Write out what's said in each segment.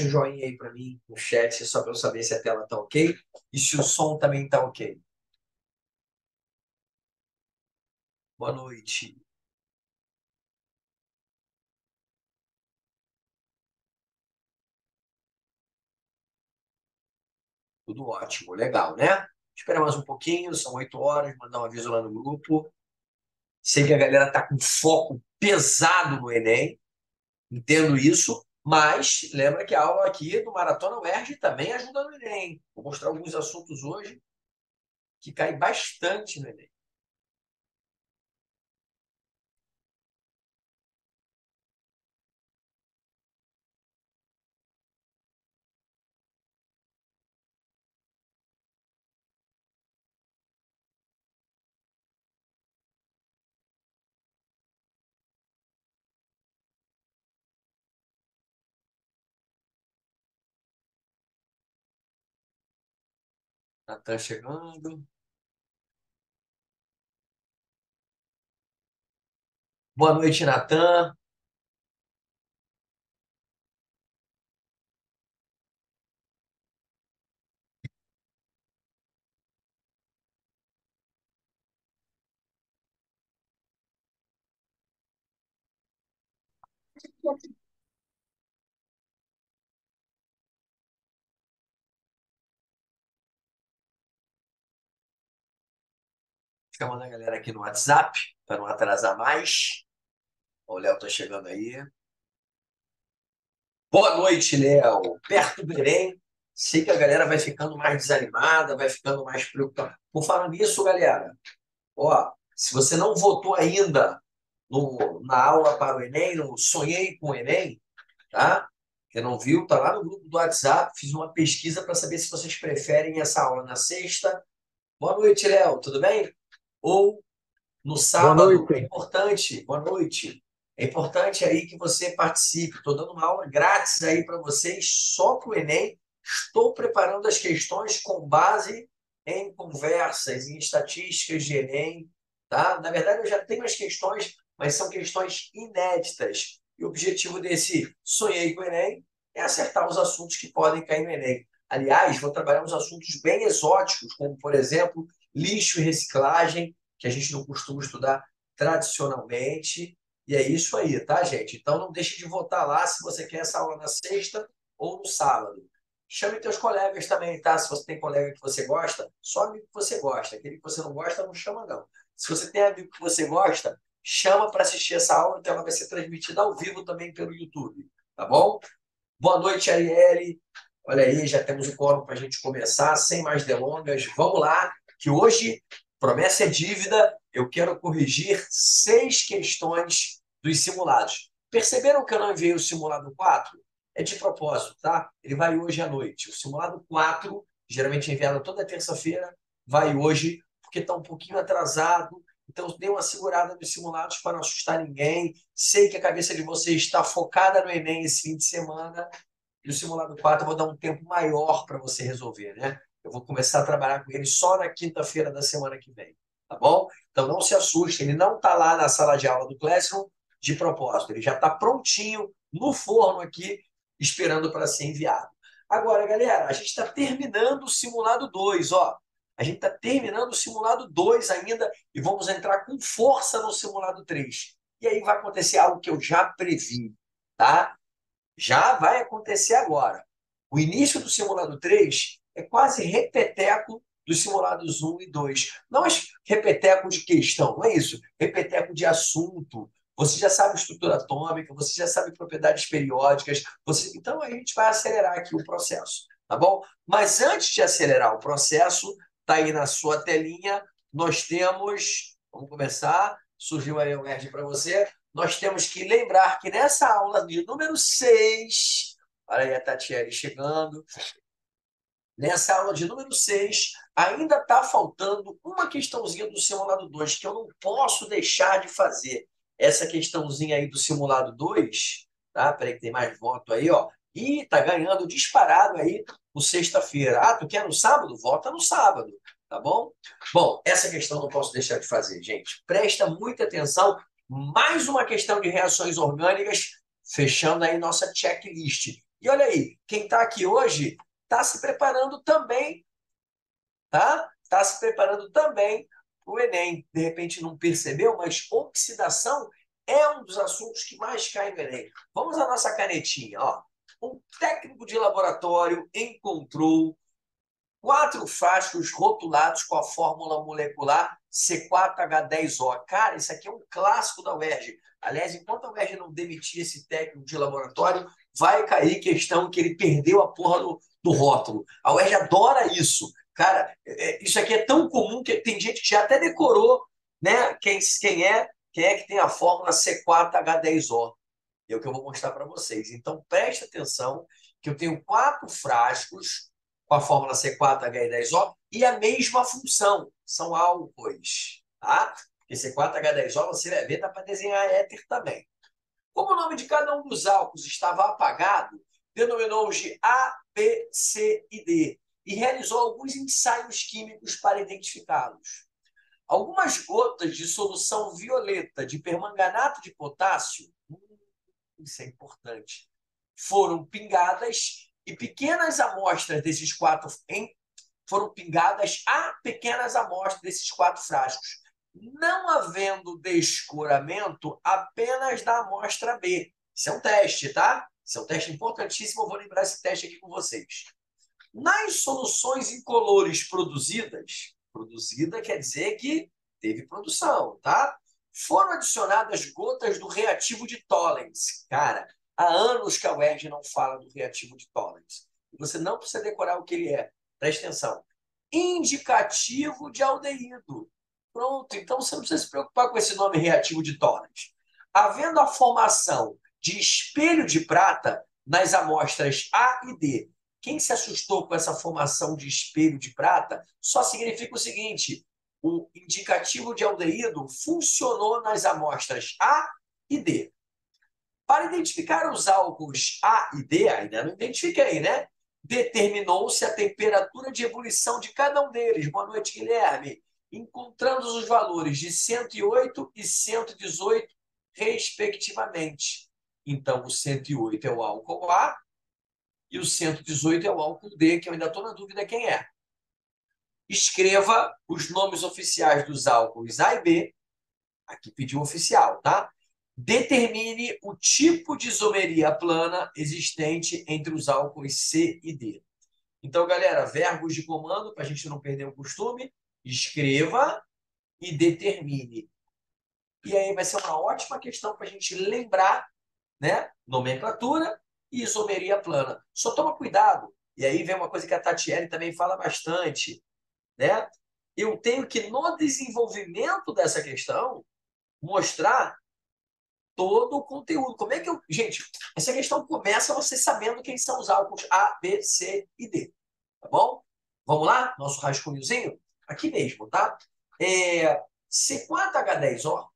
um joinha aí para mim no chat, só para eu saber se a tela tá ok e se o som também tá ok. Boa noite. Tudo ótimo, legal, né? Espera mais um pouquinho, são 8 horas, mandar um aviso lá no grupo. Sei que a galera tá com foco pesado no Enem, entendo isso, mas lembra que a aula aqui do Maratona UERJ também ajuda no Enem. Vou mostrar alguns assuntos hoje que caem bastante no Enem. Natan chegando. Boa noite, Natan. Chamando a galera aqui no WhatsApp, para não atrasar mais. O Léo tá chegando aí. Boa noite, Léo. Perto do Belém. Sei que a galera vai ficando mais desanimada, vai ficando mais preocupada. Por falar nisso, galera, ó, se você não votou ainda na aula para o Enem, no Sonhei com o Enem, tá? Quem não viu, tá lá no grupo do WhatsApp. Fiz uma pesquisa para saber se vocês preferem essa aula na sexta. Boa noite, Léo. Tudo bem? Ou no Boa sábado. É noite. importante, boa noite. É importante aí que você participe. Estou dando uma aula grátis aí para vocês, só para o Enem. Estou preparando as questões com base em conversas, em estatísticas de Enem, tá? Na verdade, eu já tenho as questões, mas são questões inéditas. E o objetivo desse Sonhei com o Enem é acertar os assuntos que podem cair no Enem. Aliás, vou trabalhar uns assuntos bem exóticos, como, por exemplo, lixo e reciclagem, que a gente não costuma estudar tradicionalmente. E é isso aí, tá, gente? Então não deixe de votar lá se você quer essa aula na sexta ou no sábado. Chame teus colegas também, tá? Se você tem colega que você gosta, só amigo que você gosta. Aquele que você não gosta, não chama, não. Se você tem amigo que você gosta, chama para assistir essa aula, então ela vai ser transmitida ao vivo também pelo YouTube, tá bom? Boa noite, Arielle. Olha aí, já temos o quórum para a gente começar, sem mais delongas. Vamos lá, que hoje, promessa é dívida, eu quero corrigir 6 questões dos simulados. Perceberam que eu não enviei o simulado 4? É de propósito, tá? Ele vai hoje à noite. O simulado 4, geralmente é enviado toda terça-feira, vai hoje, porque está um pouquinho atrasado. Então, dê uma segurada nos simulados para não assustar ninguém. Sei que a cabeça de vocês está focada no Enem esse fim de semana, e o simulado 4 eu vou dar um tempo maior para você resolver, né? Eu vou começar a trabalhar com ele só na quinta-feira da semana que vem, tá bom? Então não se assuste, ele não está lá na sala de aula do Classroom de propósito, ele já está prontinho no forno aqui, esperando para ser enviado. Agora, galera, a gente está terminando o simulado 2, ó. A gente está terminando o simulado 2 ainda e vamos entrar com força no simulado 3. E aí vai acontecer algo que eu já previ, tá? Já vai acontecer agora. O início do simulado 3 é quase repeteco dos simulados 1 e 2. Não é repeteco de questão, não é isso. Repeteco de assunto. Você já sabe estrutura atômica, você já sabe propriedades periódicas. Então a gente vai acelerar aqui o processo, tá bom? Mas antes de acelerar o processo, tá aí na sua telinha, nós temos. Vamos começar. Surgiu aí o ERD para você, nós temos que lembrar que nessa aula de número 6, olha aí a Tatiele chegando, nessa aula de número 6 ainda está faltando uma questãozinha do simulado 2 que eu não posso deixar de fazer. Essa questãozinha aí do simulado 2, tá? Peraí que tem mais voto aí, ó. E tá ganhando disparado aí o sexta-feira. Ah, tu quer no sábado? Vota no sábado, tá bom? Bom, essa questão não posso deixar de fazer, gente. Presta muita atenção. Mais uma questão de reações orgânicas, fechando aí nossa checklist. E olha aí, quem está aqui hoje está se preparando também, tá? Está se preparando também para o Enem. De repente não percebeu, mas oxidação é um dos assuntos que mais cai no Enem. Vamos à nossa canetinha, ó. Um técnico de laboratório encontrou 4 frascos rotulados com a fórmula molecular C4H10O. Cara, isso aqui é um clássico da UERJ. Aliás, enquanto a UERJ não demitir esse técnico de laboratório, vai cair questão que ele perdeu a porra do rótulo. A UERJ adora isso. Cara, isso aqui é tão comum que tem gente que já até decorou, né? Quem é que tem a fórmula C4H10O. É o que eu vou mostrar para vocês. Então, preste atenção que eu tenho 4 frascos com a fórmula C4H10O e a mesma função. São álcoois, tá? Porque C4H10O, você vai ver, dá para desenhar éter também. Como o nome de cada um dos álcools estava apagado, denominou-os de A, B, C e D e realizou alguns ensaios químicos para identificá-los. Algumas gotas de solução violeta de permanganato de potássio, isso é importante, foram pingadas e pequenas amostras desses 4 foram pingadas a pequenas amostras desses 4 frascos, não havendo descoramento apenas da amostra B. Isso é um teste, tá? Isso é um teste importantíssimo, eu vou lembrar esse teste aqui com vocês. Nas soluções incolores produzida quer dizer que teve produção, tá? Foram adicionadas gotas do reativo de Tollens. Cara, há anos que a UERJ não fala do reativo de Tollens. Você não precisa decorar o que ele é. Preste atenção. Indicativo de aldeído. Pronto, então você não precisa se preocupar com esse nome reativo de Tollens. Havendo a formação de espelho de prata nas amostras A e D, quem se assustou com essa formação de espelho de prata só significa o seguinte: o indicativo de aldeído funcionou nas amostras A e D. Para identificar os álcools A e D, ainda não identifiquei, né? Determinou-se a temperatura de ebulição de cada um deles. Boa noite, Guilherme. Encontrando os valores de 108 e 118, respectivamente. Então, o 108 é o álcool A e o 118 é o álcool D, que eu ainda estou na dúvida quem é. Escreva os nomes oficiais dos álcools A e B. Aqui pediu oficial, tá? Determine o tipo de isomeria plana existente entre os álcools C e D. Então, galera, verbos de comando, para a gente não perder o costume, escreva e determine. E aí vai ser uma ótima questão para a gente lembrar, né? Nomenclatura e isomeria plana. Só toma cuidado. E aí vem uma coisa que a Tatiele também fala bastante, né? Eu tenho que, no desenvolvimento dessa questão, mostrar todo o conteúdo. Como é que eu... Gente, essa questão começa você sabendo quem são os álcools A, B, C e D. Tá bom? Vamos lá? Nosso rascunhozinho? Aqui mesmo, tá? C4H10O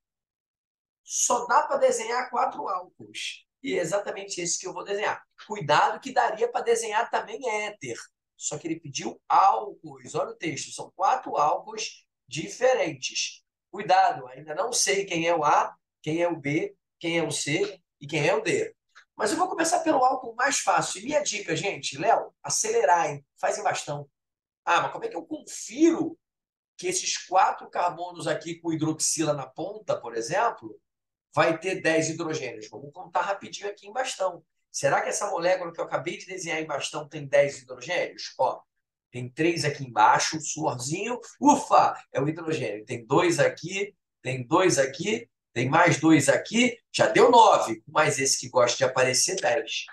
só dá para desenhar 4 álcools. E é exatamente esse que eu vou desenhar. Cuidado que daria para desenhar também éter. Só que ele pediu álcools. Olha o texto. São 4 álcools diferentes. Cuidado, ainda não sei quem é o A, quem é o B, quem é o C e quem é o D. Mas eu vou começar pelo álcool mais fácil. E minha dica, gente, Léo, acelerar, hein? Faz em bastão. Ah, mas como é que eu confiro que esses 4 carbonos aqui com hidroxila na ponta, por exemplo, vai ter 10 hidrogênios? Vamos contar rapidinho aqui em bastão. Será que essa molécula que eu acabei de desenhar em bastão tem 10 hidrogênios? Ó, tem 3 aqui embaixo, um suorzinho, ufa, é o hidrogênio. Tem 2 aqui, tem 2 aqui, tem mais 2 aqui, já deu 9. Mais esse que gosta de aparecer, 10.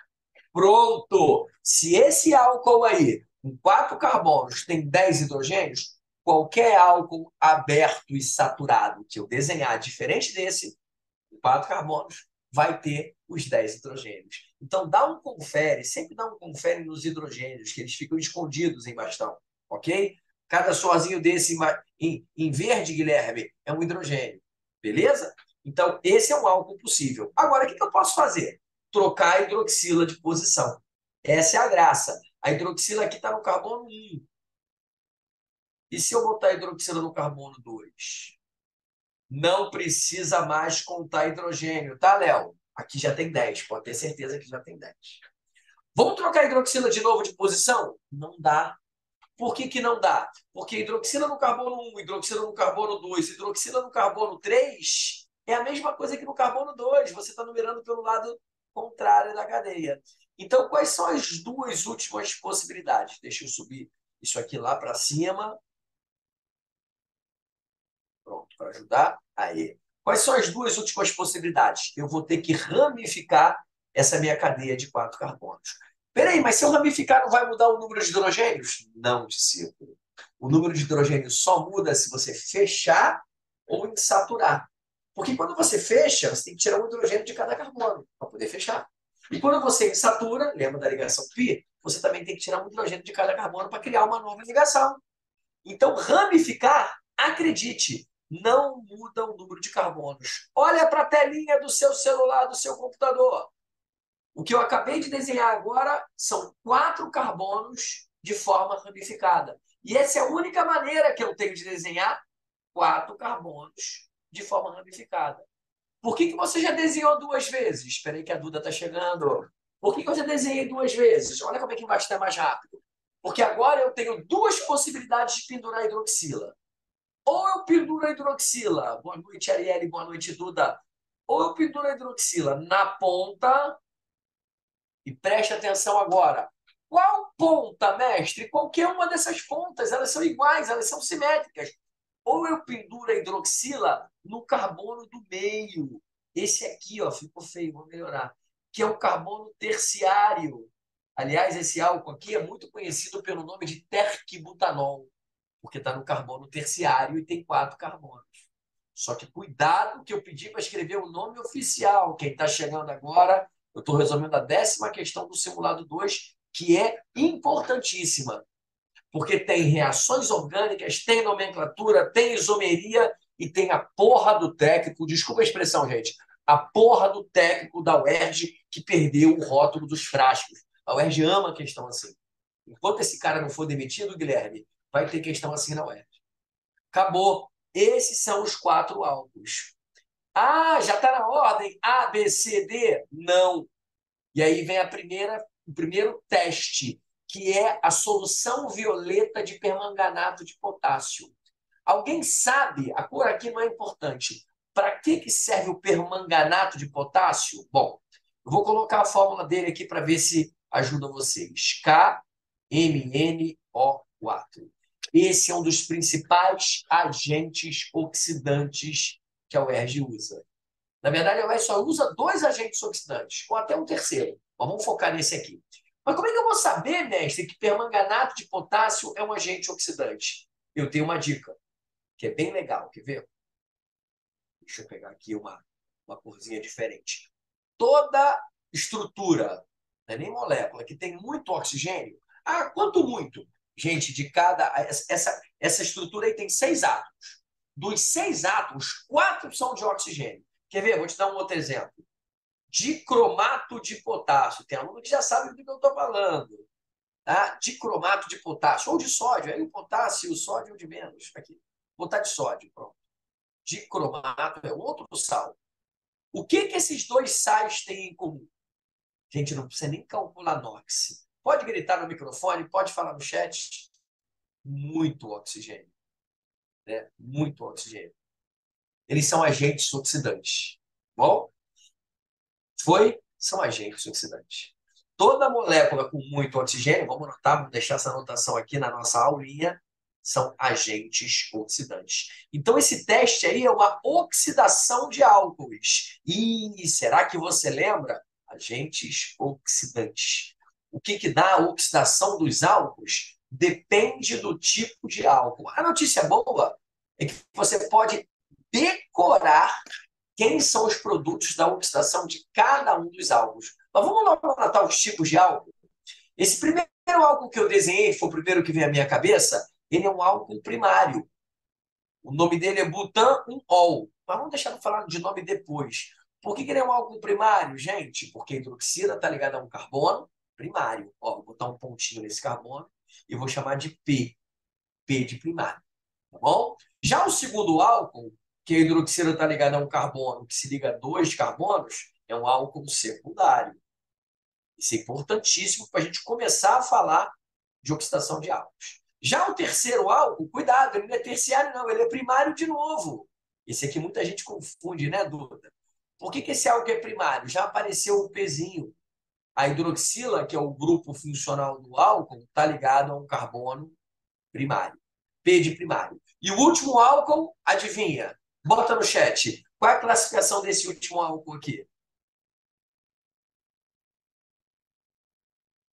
Pronto! Se esse álcool aí, com 4 carbonos, tem 10 hidrogênios, qualquer álcool aberto e saturado que eu desenhar diferente desse, 4 carbonos, vai ter os 10 hidrogênios. Então, dá um confere, sempre dá um confere nos hidrogênios, que eles ficam escondidos em bastão, ok? Cada sozinho desse em verde, Guilherme, é um hidrogênio, beleza? Então, esse é um álcool possível. Agora, o que eu posso fazer? Trocar a hidroxila de posição. Essa é a graça. A hidroxila aqui está no carbono 1. E se eu botar a hidroxila no carbono 2? Não precisa mais contar hidrogênio, tá, Léo? Aqui já tem 10, pode ter certeza que já tem 10. Vamos trocar a hidroxila de novo de posição? Não dá. Por que que não dá? Porque hidroxila no carbono 1, hidroxila no carbono 2, hidroxila no carbono 3 é a mesma coisa que no carbono 2. Você está numerando pelo lado contrário da cadeia. Então, quais são as duas últimas possibilidades? Deixa eu subir isso aqui lá para cima. Pronto, para ajudar. Aí. Quais são as duas últimas possibilidades? Eu vou ter que ramificar essa minha cadeia de 4 carbonos. Peraí, mas se eu ramificar, não vai mudar o número de hidrogênios? Não, discípulo. O número de hidrogênios só muda se você fechar ou insaturar. Porque quando você fecha, você tem que tirar um hidrogênio de cada carbono para poder fechar. E quando você insatura, lembra da ligação π, você também tem que tirar um hidrogênio de cada carbono para criar uma nova ligação. Então, ramificar, acredite, não muda o número de carbonos. Olha para a telinha do seu celular, do seu computador. O que eu acabei de desenhar agora são 4 carbonos de forma ramificada. E essa é a única maneira que eu tenho de desenhar 4 carbonos de forma ramificada. Por que que você já desenhou 2 vezes? Espera aí que a Duda está chegando. Por que que eu já desenhei 2 vezes? Olha como é que embaixo está mais rápido. Porque agora eu tenho 2 possibilidades de pendurar a hidroxila. Ou eu penduro a hidroxila. Boa noite, Arielle. Boa noite, Duda. Ou eu penduro a hidroxila na ponta. E preste atenção agora. Qual ponta, mestre? Qualquer uma dessas pontas. Elas são iguais, elas são simétricas. Ou eu penduro a hidroxila no carbono do meio. Esse aqui, ó, ficou feio, vou melhorar. Que é o carbono terciário. Aliás, esse álcool aqui é muito conhecido pelo nome de terquibutanol, porque está no carbono terciário e tem 4 carbonos. Só que cuidado que eu pedi para escrever o nome oficial. Quem está chegando agora, eu estou resolvendo a 10ª questão do simulado 2, que é importantíssima. Porque tem reações orgânicas, tem nomenclatura, tem isomeria e tem a porra do técnico, desculpa a expressão, gente, a porra do técnico da UERJ que perdeu o rótulo dos frascos. A UERJ ama questão assim. Enquanto esse cara não for demitido, Guilherme, vai ter questão assim na UERJ. Acabou. Esses são os 4 álcools. Ah, já está na ordem A, B, C, D? Não. E aí vem o primeiro teste, que é a solução violeta de permanganato de potássio. Alguém sabe, a cor aqui não é importante, para que serve o permanganato de potássio? Bom, eu vou colocar a fórmula dele aqui para ver se ajuda vocês. KMnO4. Esse é um dos principais agentes oxidantes que a UERJ usa. Na verdade, a UERJ só usa 2 agentes oxidantes, ou até um terceiro. Mas vamos focar nesse aqui. Mas como é que eu vou saber, mestre, que permanganato de potássio é um agente oxidante? Eu tenho uma dica, que é bem legal. Quer ver? Deixa eu pegar aqui uma corzinha diferente. Toda estrutura, não é nem molécula, que tem muito oxigênio. Ah, quanto muito? Gente, de cada. Essa estrutura aí tem 6 átomos. Dos 6 átomos, 4 são de oxigênio. Quer ver? Vou te dar um outro exemplo. Dicromato de potássio. Tem aluno que já sabe do que eu estou falando. Tá? Dicromato de potássio ou de sódio. Aí o potássio e o sódio é o de menos. Aqui. Vou botar de sódio. Pronto. Dicromato é outro sal. O que que esses 2 sais têm em comum? Gente, não precisa nem calcular NOx. Pode gritar no microfone, pode falar no chat. Muito oxigênio. Né? Muito oxigênio. Eles são agentes oxidantes. Bom, foi? São agentes oxidantes. Toda molécula com muito oxigênio, vamos anotar, vamos deixar essa anotação aqui na nossa aulinha, são agentes oxidantes. Então, esse teste aí é uma oxidação de álcoois. E será que você lembra? Agentes oxidantes. O que que dá a oxidação dos álcoois? Depende do tipo de álcool. A notícia boa é que você pode decorar quem são os produtos da oxidação de cada um dos álcools. Mas vamos lá anotar os tipos de álcool. Esse primeiro álcool que eu desenhei, que foi o primeiro que veio à minha cabeça, ele é um álcool primário. O nome dele é butanol. Mas vamos deixar de falar de nome depois. Por que ele é um álcool primário, gente? Porque a hidroxila está ligada a um carbono primário. Ó, vou botar um pontinho nesse carbono e vou chamar de P. P de primário. Tá bom? Já o segundo álcool, que a hidroxila está ligada a um carbono que se liga a 2 carbonos, é um álcool secundário. Isso é importantíssimo para a gente começar a falar de oxidação de álcools. Já o terceiro álcool, cuidado, ele não é terciário, não, ele é primário de novo. Esse aqui muita gente confunde, né, Duda? Por que esse álcool é primário? Já apareceu o Pzinho. A hidroxila, que é o grupo funcional do álcool, está ligado a um carbono primário. P de primário. E o último álcool, adivinha? Bota no chat. Qual é a classificação desse último álcool aqui?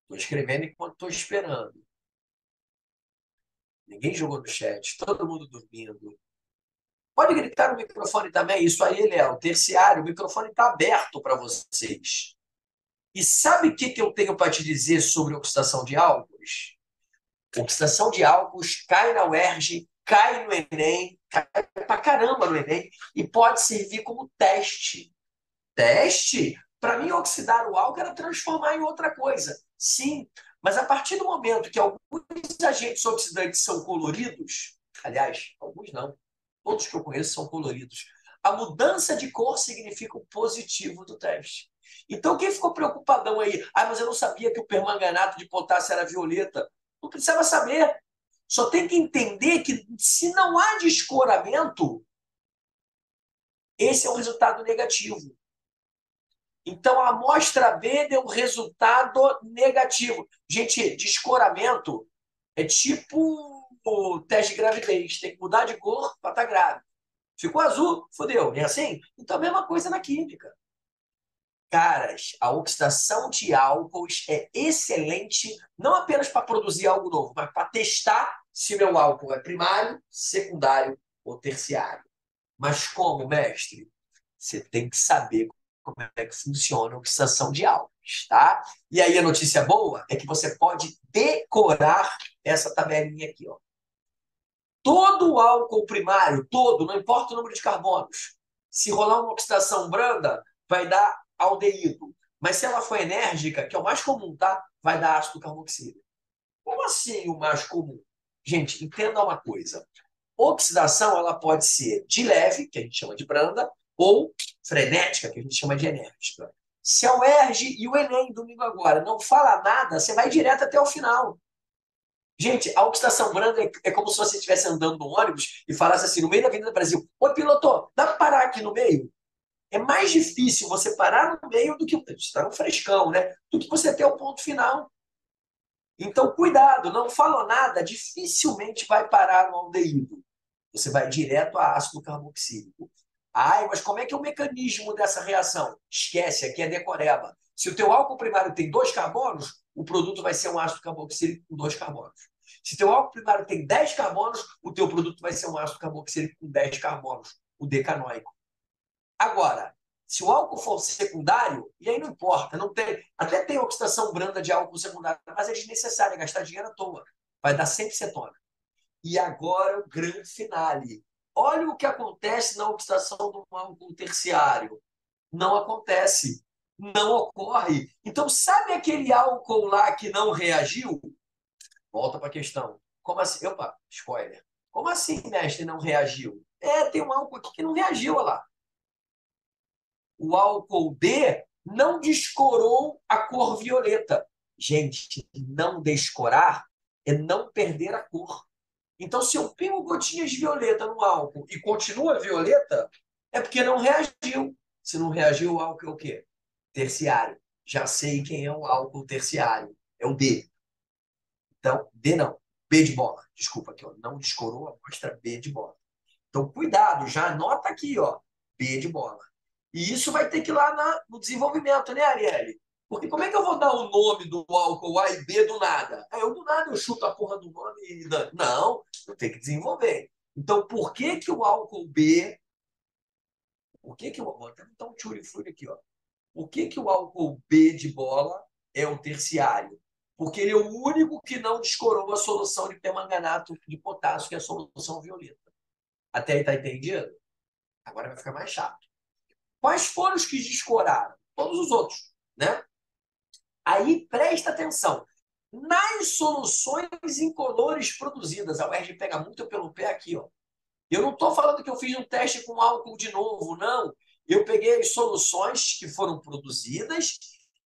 Estou escrevendo enquanto estou esperando. Ninguém jogou no chat, todo mundo dormindo. Pode gritar no microfone também, isso aí, Léo, terciário, o microfone está aberto para vocês. E sabe o que eu tenho para te dizer sobre oxidação de álcools? Oxidação de álcools cai na UERJ, cai no Enem, cai pra caramba no Enem, e pode servir como teste. Teste? Para mim, oxidar o álcool era transformar em outra coisa. Sim, mas a partir do momento que alguns agentes oxidantes são coloridos, aliás, alguns não, todos que eu conheço são coloridos, a mudança de cor significa o positivo do teste. Então, quem ficou preocupadão aí? Ah, mas eu não sabia que o permanganato de potássio era violeta. Não precisava saber. Só tem que entender que se não há descoramento, esse é um resultado negativo. Então, a amostra B deu um resultado negativo. Gente, descoramento é tipo o teste de gravidez. Tem que mudar de cor para estar grávida. Ficou azul, fodeu. É assim? Então, a mesma coisa na química. Caras, a oxidação de álcools é excelente, não apenas para produzir algo novo, mas para testar se meu álcool é primário, secundário ou terciário. Mas como, mestre? Você tem que saber como é que funciona a oxidação de álcools, tá? E aí a notícia boa é que você pode decorar essa tabelinha aqui, ó. Todo o álcool primário, todo, não importa o número de carbonos, se rolar uma oxidação branda, vai dar aldeído. Mas se ela for enérgica, que é o mais comum, tá? Vai dar ácido carboxílico. Como assim o mais comum? Gente, entenda uma coisa. Oxidação, ela pode ser de leve, que a gente chama de branda, ou frenética, que a gente chama de enérgica. Se a UERJ e o Enem, domingo agora, não fala nada, você vai direto até o final. Gente, a oxidação branda é como se você estivesse andando no ônibus e falasse assim, no meio da Avenida Brasil, ô piloto, dá para parar aqui no meio? É mais difícil você parar no meio do que está no frescão, né? Do que você ter o ponto final. Então, cuidado, não fala nada, dificilmente vai parar no aldeído. Você vai direto a ácido carboxílico. Ai, mas como é que é o mecanismo dessa reação? Esquece, aqui é decoreba. Se o teu álcool primário tem 2 carbonos, o produto vai ser um ácido carboxílico com 2 carbonos. Se o teu álcool primário tem 10 carbonos, o teu produto vai ser um ácido carboxílico com 10 carbonos, o decanoico. Agora, se o álcool for secundário, e aí não importa, não tem, até tem oxidação branda de álcool secundário, mas é desnecessário, é gastar dinheiro à toa. Vai dar sempre cetona. E agora o grande finale. Olha o que acontece na oxidação do álcool terciário. Não acontece. Não ocorre. Então, sabe aquele álcool lá que não reagiu? Volta para a questão. Como assim? Opa, spoiler. Como assim, mestre, não reagiu? É, tem um álcool aqui que não reagiu, olha lá. O álcool D não descorou a cor violeta. Gente, não descorar é não perder a cor. Então, se eu pingo gotinhas de violeta no álcool e continua violeta, é porque não reagiu. Se não reagiu, o álcool é o quê? Terciário. Já sei quem é o álcool terciário. É o D. Então, D não. B de bola. Desculpa aqui, ó. Não descorou, a amostra B de bola. Então, cuidado, já anota aqui, ó. B de bola. E isso vai ter que ir lá no desenvolvimento, né, Arielle? Porque como é que eu vou dar o nome do álcool A e B do nada? Eu do nada eu chuto a porra do nome e... Não, eu tenho que desenvolver. Então, por que que o álcool B... Por que que eu... Vou até botar um tchurifuri aqui, ó. Por que que o álcool B de bola é o terciário? Porque ele é o único que não descorou a solução de permanganato de potássio, que é a solução violeta. Até aí tá entendido? Agora vai ficar mais chato. Quais foram os que descoraram? Todos os outros, né? Aí presta atenção. Nas soluções incolores produzidas, a UERJ pega muito pelo pé aqui, ó. Eu não estou falando que eu fiz um teste com álcool de novo, não. Eu peguei as soluções que foram produzidas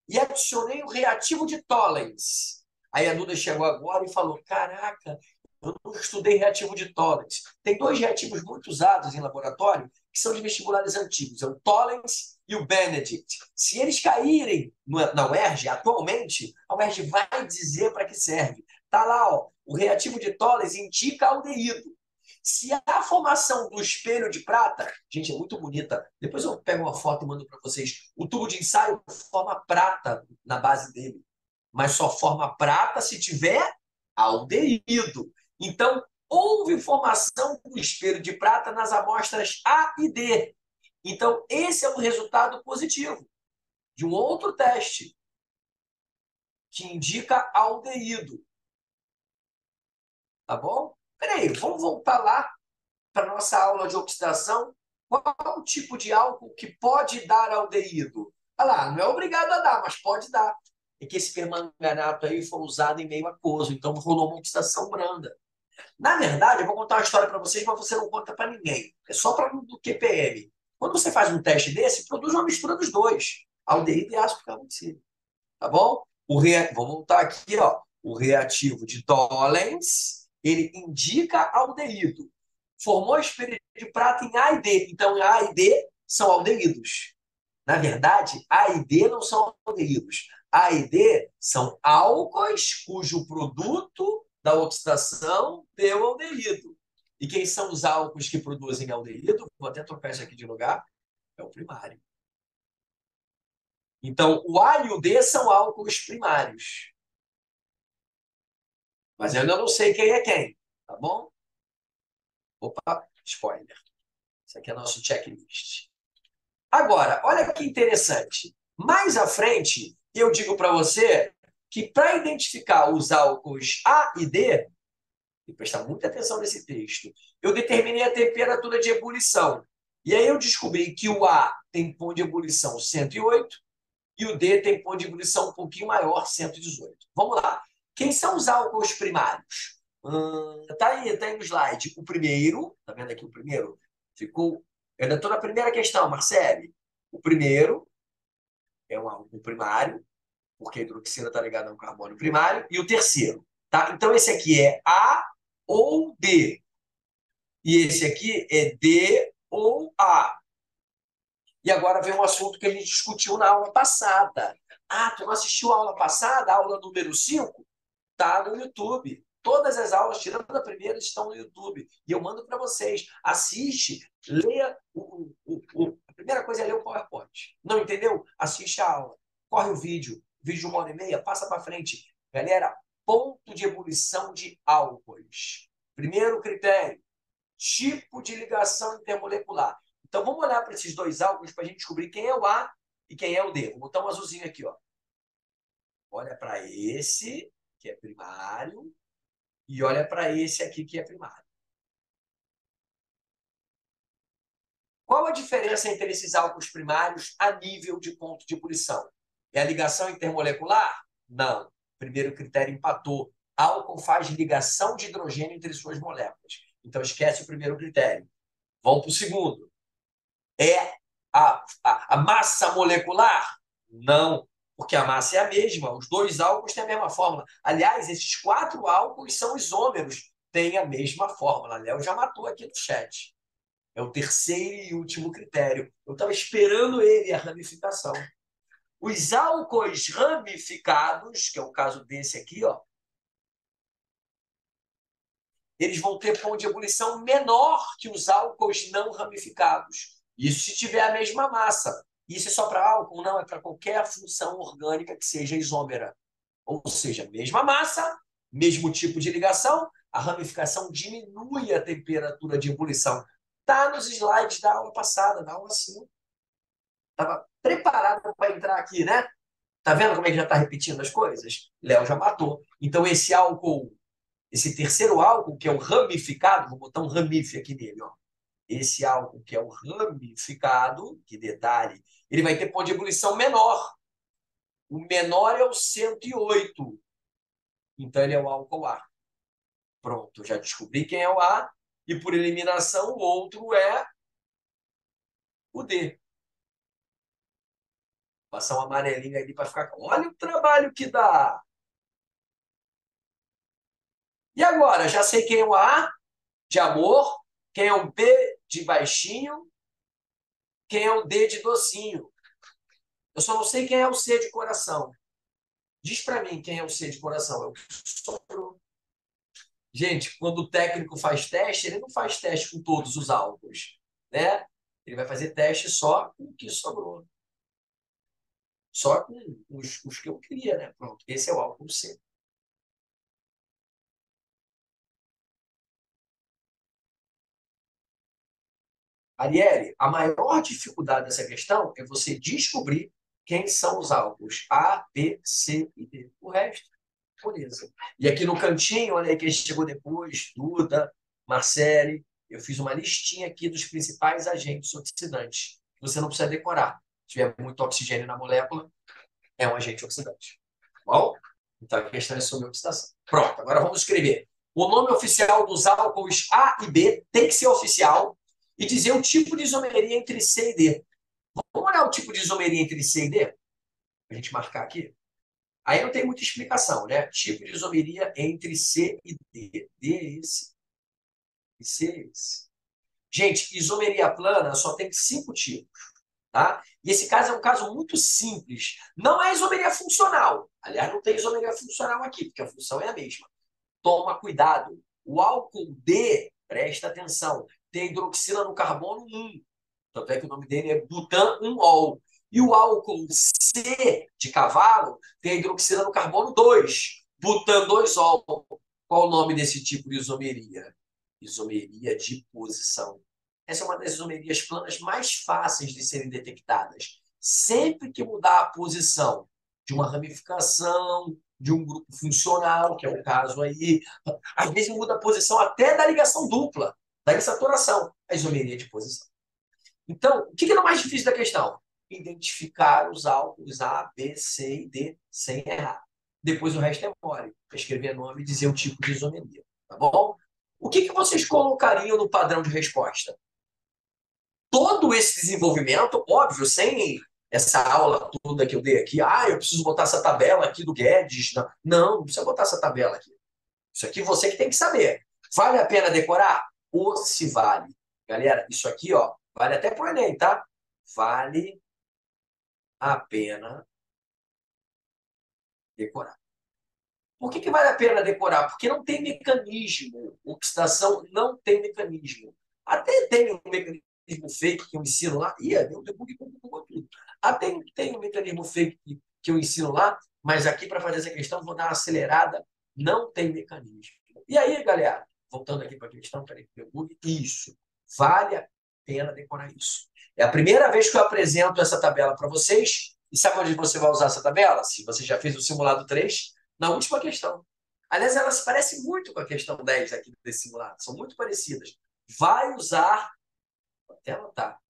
e adicionei o reativo de Tollens. Aí a Duda chegou agora e falou: Caraca, eu não estudei reativo de Tollens. Tem dois reativos muito usados em laboratório que são de vestibulares antigos: é o Tollens e o Benedict. Se eles caírem na UERJ atualmente, a UERJ vai dizer para que serve. Está lá, ó, o reativo de Tollens indica aldeído. Se a formação do espelho de prata, gente, é muito bonita. Depois eu pego uma foto e mando para vocês. O tubo de ensaio forma prata na base dele, mas só forma prata se tiver aldeído. Então, houve formação do espelho de prata nas amostras A e D. Então, esse é um resultado positivo de um outro teste que indica aldeído. Tá bom? Peraí, vamos voltar lá para a nossa aula de oxidação. Qual o tipo de álcool que pode dar aldeído? Olha lá, não é obrigado a dar, mas pode dar. É que esse permanganato aí foi usado em meio aquoso, então rolou uma oxidação branda. Na verdade, eu vou contar uma história para vocês, mas você não conta para ninguém. É só para o QPM. Quando você faz um teste desse, produz uma mistura dos dois, aldeído e ácido carboxílico. Tá bom? Vou voltar aqui, ó. O reativo de Tollens, ele indica aldeído. Formou espelho de prata em A e D. Então, A e D são aldeídos. Na verdade, A e D não são aldeídos. A e D são álcoois cujo produto da oxidação deu aldeído. E quem são os álcoois que produzem aldeído? Vou até trocar isso aqui de lugar. É o primário. Então, o A e o D são álcoois primários. Mas eu ainda não sei quem é quem, tá bom? Opa, spoiler. Isso aqui é nosso checklist. Agora, olha que interessante. Mais à frente, eu digo para você que para identificar os álcools A e D, e prestar muita atenção nesse texto, eu determinei a temperatura de ebulição. E aí eu descobri que o A tem ponto de ebulição 108 e o D tem ponto de ebulição um pouquinho maior, 118. Vamos lá. Quem são os álcools primários? Tá aí no slide. O primeiro, tá vendo aqui o primeiro? Ficou. Eu ainda estou na primeira questão, Marcele. O primeiro é um álcool primário, porque a hidroxila está ligada a um carbono primário. E o terceiro, tá? Então esse aqui é A ou D. E esse aqui é D ou A. E agora vem um assunto que a gente discutiu na aula passada. Ah, tu não assistiu a aula passada, a aula número 5? Tá no YouTube. Todas as aulas, tirando a primeira, estão no YouTube. E eu mando para vocês. Assiste, leia. A primeira coisa é ler o PowerPoint. Não entendeu? Assiste a aula. Corre o vídeo de 1 hora e meia, passa para frente. Galera, ponto de ebulição de álcoois. Primeiro critério, tipo de ligação intermolecular. Então, vamos olhar para esses dois álcoois para a gente descobrir quem é o A e quem é o D. Vou botar um azulzinho aqui, ó. Olha para esse, que é primário, e olha para esse aqui, que é primário. Qual a diferença entre esses álcools primários a nível de ponto de ebulição? É a ligação intermolecular? Não. Primeiro critério empatou. Álcool faz ligação de hidrogênio entre suas moléculas. Então, esquece o primeiro critério. Vamos para o segundo. É a massa molecular? Não, porque a massa é a mesma. Os dois álcools têm a mesma fórmula. Aliás, esses 4 álcools são isômeros, têm a mesma fórmula. Léo já matou aqui no chat. É o terceiro e último critério. Eu estava esperando ele, a ramificação. Os álcoois ramificados, que é o caso desse aqui, ó, eles vão ter ponto de ebulição menor que os álcoois não ramificados. Isso se tiver a mesma massa. Isso é só para álcool? Não, é para qualquer função orgânica que seja isômera. Ou seja, mesma massa, mesmo tipo de ligação, a ramificação diminui a temperatura de ebulição. Está nos slides da aula passada, da aula 5. Estava preparado para entrar aqui, né? Tá vendo como é que já está repetindo as coisas? Léo já matou. Então, esse terceiro álcool, que é o ramificado, vou botar um ramife aqui nele, ó. Esse álcool que é o ramificado, que detalhe, ele vai ter ponto de ebulição menor. O menor é o 108. Então, ele é o álcool A. Pronto, já descobri quem é o A. E, por eliminação, o outro é o D. Passar um amarelinho ali para ficar. Olha o trabalho que dá. E agora? Já sei quem é o A de amor, quem é o B de baixinho, quem é o D de docinho. Eu só não sei quem é o C de coração. Diz para mim quem é o C de coração. É o que sobrou. Gente, quando o técnico faz teste, ele não faz teste com todos os álbuns, né? Ele vai fazer teste só com o que sobrou. Só com os que eu queria, né? Pronto, esse é o álbum C. Arielle, a maior dificuldade dessa questão é você descobrir quem são os álbuns A, B, C e D. O resto, beleza. E aqui no cantinho, olha aí quem chegou depois, Duda, Marcele, eu fiz uma listinha aqui dos principais agentes oxidantes. Você não precisa decorar. Se tiver muito oxigênio na molécula, é um agente oxidante. Tá bom? Então a questão é sobre oxidação. Pronto, agora vamos escrever. O nome oficial dos álcools A e B tem que ser oficial e dizer o tipo de isomeria entre C e D. Vamos olhar o tipo de isomeria entre C e D? Para a gente marcar aqui. Aí não tem muita explicação, né? Tipo de isomeria entre C e D. D é esse e C é esse. Gente, isomeria plana só tem 5 tipos. Tá? E esse caso é um caso muito simples. Não é isomeria funcional. Aliás, não tem isomeria funcional aqui, porque a função é a mesma. Toma cuidado. O álcool D, presta atenção, tem hidroxila no carbono 1. Tanto é que o nome dele é butan-1-ol. E o álcool C de cavalo tem hidroxila no carbono 2. Butan-2-ol. Qual o nome desse tipo de isomeria? Isomeria de posição. Essa é uma das isomerias planas mais fáceis de serem detectadas. Sempre que mudar a posição de uma ramificação, de um grupo funcional, que é o caso aí, às vezes muda a posição até da ligação dupla, da insaturação, a isomeria de posição. Então, o que é o mais difícil da questão? Identificar os álcools A, B, C e D sem errar. Depois o resto é mole. Escrever nome e dizer o tipo de isomeria. Tá bom? O que vocês colocariam no padrão de resposta? Todo esse desenvolvimento, óbvio, sem essa aula toda que eu dei aqui, eu preciso botar essa tabela aqui do Guedes. Não, não precisa botar essa tabela aqui. Isso aqui você que tem que saber. Vale a pena decorar? Ou se vale. Galera, isso aqui, ó, vale até para o Enem, tá? Vale a pena decorar. Por que vale a pena decorar? Porque não tem mecanismo. Oxidação não tem mecanismo. Até tem um mecanismo fake que eu ensino lá. Deu debug com tudo. Até tem um mecanismo fake que eu ensino lá, mas aqui para fazer essa questão vou dar uma acelerada. Não tem mecanismo. E aí, galera, voltando aqui para a questão, peraí, debug, isso. Vale a pena decorar isso. É a primeira vez que eu apresento essa tabela para vocês. E sabe onde você vai usar essa tabela? Se você já fez o simulado 3 na última questão. Aliás, ela se parece muito com a questão 10 aqui desse simulado. São muito parecidas. Vai usar, vou até anotar,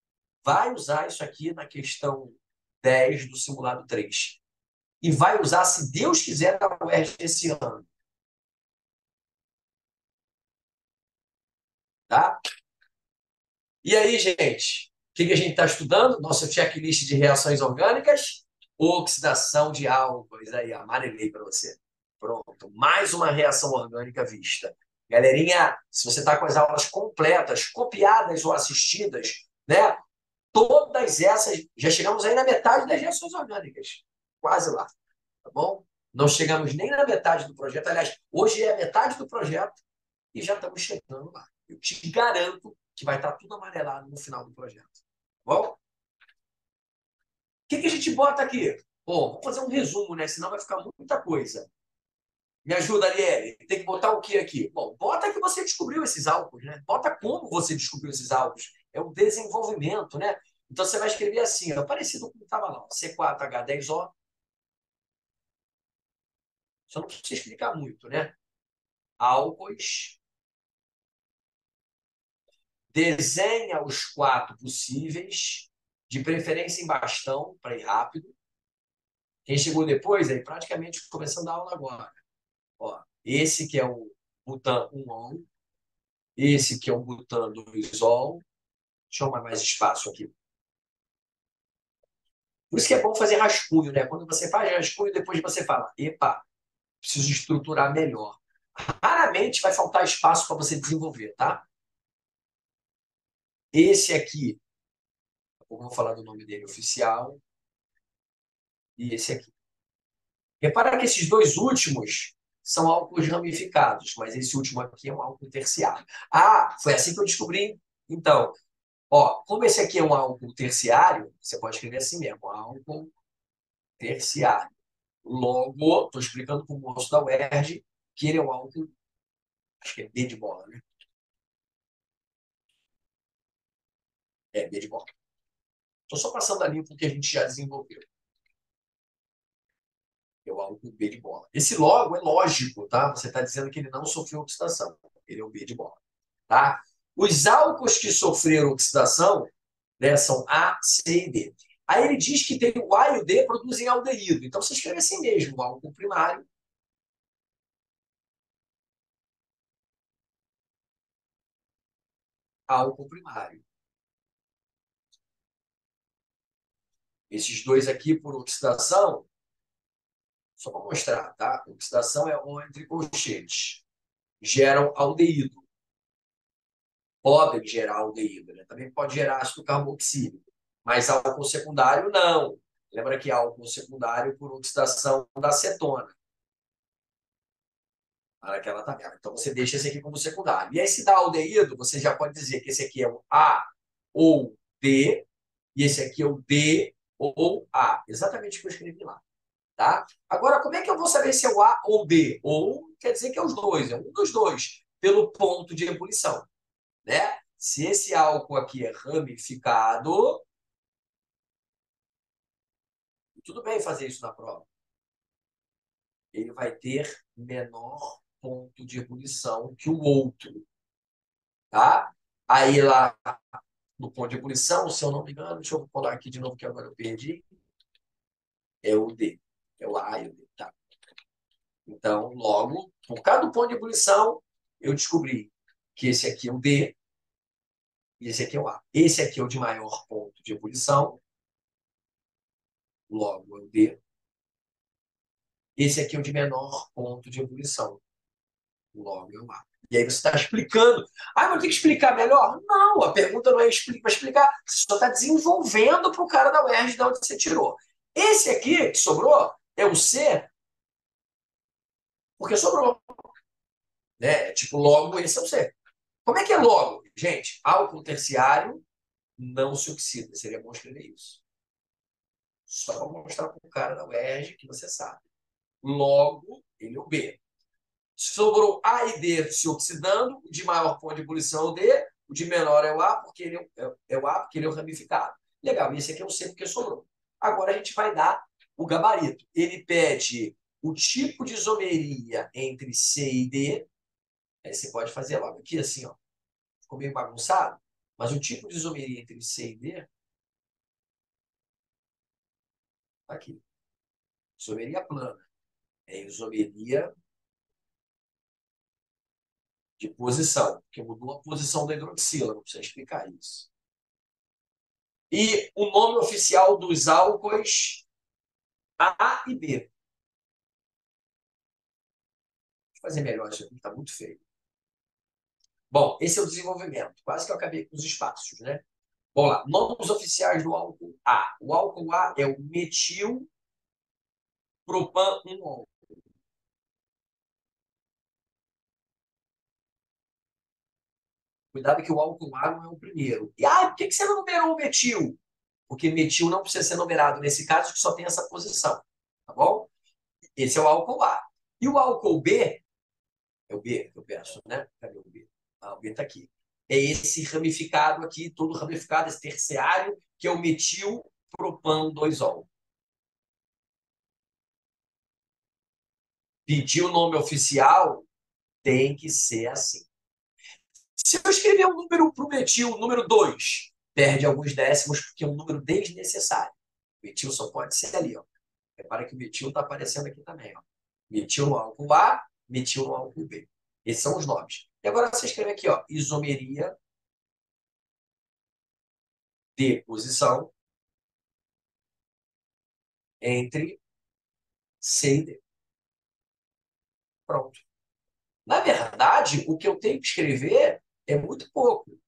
vai usar isso aqui na questão 10 do simulado 3. E vai usar, se Deus quiser, na UERJ esse ano. Tá? E aí, gente? O que a gente está estudando? Nossa checklist de reações orgânicas. Oxidação de álcoois. Aí, amarelei para você. Pronto. Mais uma reação orgânica vista. Galerinha, se você está com as aulas completas, copiadas ou assistidas, né? Todas essas, já chegamos aí na metade das reações orgânicas. Quase lá. Tá bom? Não chegamos nem na metade do projeto. Aliás, hoje é a metade do projeto e já estamos chegando lá. Eu te garanto que vai estar tudo amarelado no final do projeto. Tá bom? O que a gente bota aqui? Bom, vamos fazer um resumo, né? Senão vai ficar muita coisa. Me ajuda, Arielle. Tem que botar o que aqui? Bom, bota que você descobriu esses álcools, né? Bota como você descobriu esses álcools. É o desenvolvimento, né? Então você vai escrever assim, ó, parecido com o que estava lá, C4H10O. Só não precisa explicar muito, né? Álcools. Desenha os 4 possíveis, de preferência em bastão, para ir rápido. Quem chegou depois, aí praticamente começando a aula agora. Ó, esse que é o butan 1-ol, esse que é o butan 2-ol. Deixa eu arrumar mais espaço aqui. Por isso que é bom fazer rascunho, né? Quando você faz rascunho, depois você fala, epa, preciso estruturar melhor. Raramente vai faltar espaço para você desenvolver, tá? Esse aqui, eu vou falar do nome dele oficial, e esse aqui. Repara que esses dois últimos são álcools ramificados, mas esse último aqui é um álcool terciário. Ah, foi assim que eu descobri. Então, ó, como esse aqui é um álcool terciário, você pode escrever assim mesmo, álcool terciário. Logo, estou explicando para o moço da UERJ que ele é um álcool, acho que é B de bola, né? É B de bola. Estou só passando a limpo o que a gente já desenvolveu. É o álcool B de bola. Esse logo é lógico, tá? Você está dizendo que ele não sofreu oxidação. Ele é o B de bola, tá? Os álcools que sofreram oxidação, né, são A, C e D. Aí ele diz que tem o A e o D produzem aldeído. Então você escreve assim mesmo, álcool primário, álcool primário. Esses dois aqui, por oxidação, só para mostrar, tá? Oxidação é O entre colchetes. Geram aldeído. Podem gerar aldeído, né? Também pode gerar ácido carboxílico. Mas álcool secundário, não. Lembra que álcool secundário por oxidação da acetona. Naquela tabela. Então, você deixa esse aqui como secundário. E aí, se dá aldeído, você já pode dizer que esse aqui é o A ou D, e esse aqui é o D ou A. Exatamente o que eu escrevi lá. Tá? Agora, como é que eu vou saber se é o A ou B? Ou quer dizer que é os dois, é um dos dois, pelo ponto de ebulição. Né? Se esse álcool aqui é ramificado, tudo bem fazer isso na prova. Ele vai ter menor ponto de ebulição que o outro. Tá? Aí lá no ponto de ebulição, se eu não me engano, deixa eu colar aqui de novo que agora eu perdi, é o D. É o A e o D. Tá? Então, logo, por causa do ponto de ebulição, eu descobri que esse aqui é o D e esse aqui é o A. Esse aqui é o de maior ponto de ebulição, logo é o D. Esse aqui é o de menor ponto de ebulição, logo é o A. E aí você está explicando. Ah, mas tem que explicar melhor? Não, a pergunta não é para explicar. Você só está desenvolvendo para o cara da UERJ de onde você tirou. Esse aqui que sobrou é o C, porque sobrou. Né? Tipo, logo esse é o C. Como é que é logo? Gente, álcool terciário não se oxida. Seria bom escrever isso. Só para mostrar para o cara da UERJ que você sabe. Logo, ele é o B. Sobrou A e D se oxidando, o de maior ponto de ebulição é o D, o de menor é o A, porque ele é o A, porque ele é o ramificado. Legal, esse aqui é o C porque sobrou. Agora a gente vai dar o gabarito. Ele pede o tipo de isomeria entre C e D. Aí você pode fazer logo aqui assim, ó. Ficou meio bagunçado, mas o tipo de isomeria entre C e D tá aqui. Isomeria plana. É isomeria de posição, porque mudou a posição da hidroxila, não precisa explicar isso. E o nome oficial dos álcoois A e B. Deixa eu fazer melhor isso aqui, está muito feio. Bom, esse é o desenvolvimento. Quase que eu acabei com os espaços, né? Vamos lá. Nomes oficiais do álcool A. O álcool A é o metil propan 1. Cuidado que o álcool A não é o primeiro. E por que você não numerou o metil? Porque metil não precisa ser numerado nesse caso, que só tem essa posição. Tá bom? Esse é o álcool A. E o álcool B, é o B que eu peço, né? Cadê o B? Ah, o B está aqui. É esse ramificado aqui, todo ramificado, esse terciário, que é o metil propan 2-ol. Pedir o nome oficial tem que ser assim. Se eu escrever um número para o metil, número 2, perde alguns décimos porque é um número desnecessário. O metil só pode ser ali, ó. Repara que o metil está aparecendo aqui também, ó. Metil no álcool A, metil no álcool B. Esses são os nomes. E agora você escreve aqui, ó, isomeria de posição entre C e D. Pronto. Na verdade, o que eu tenho que escrever é muito pouco.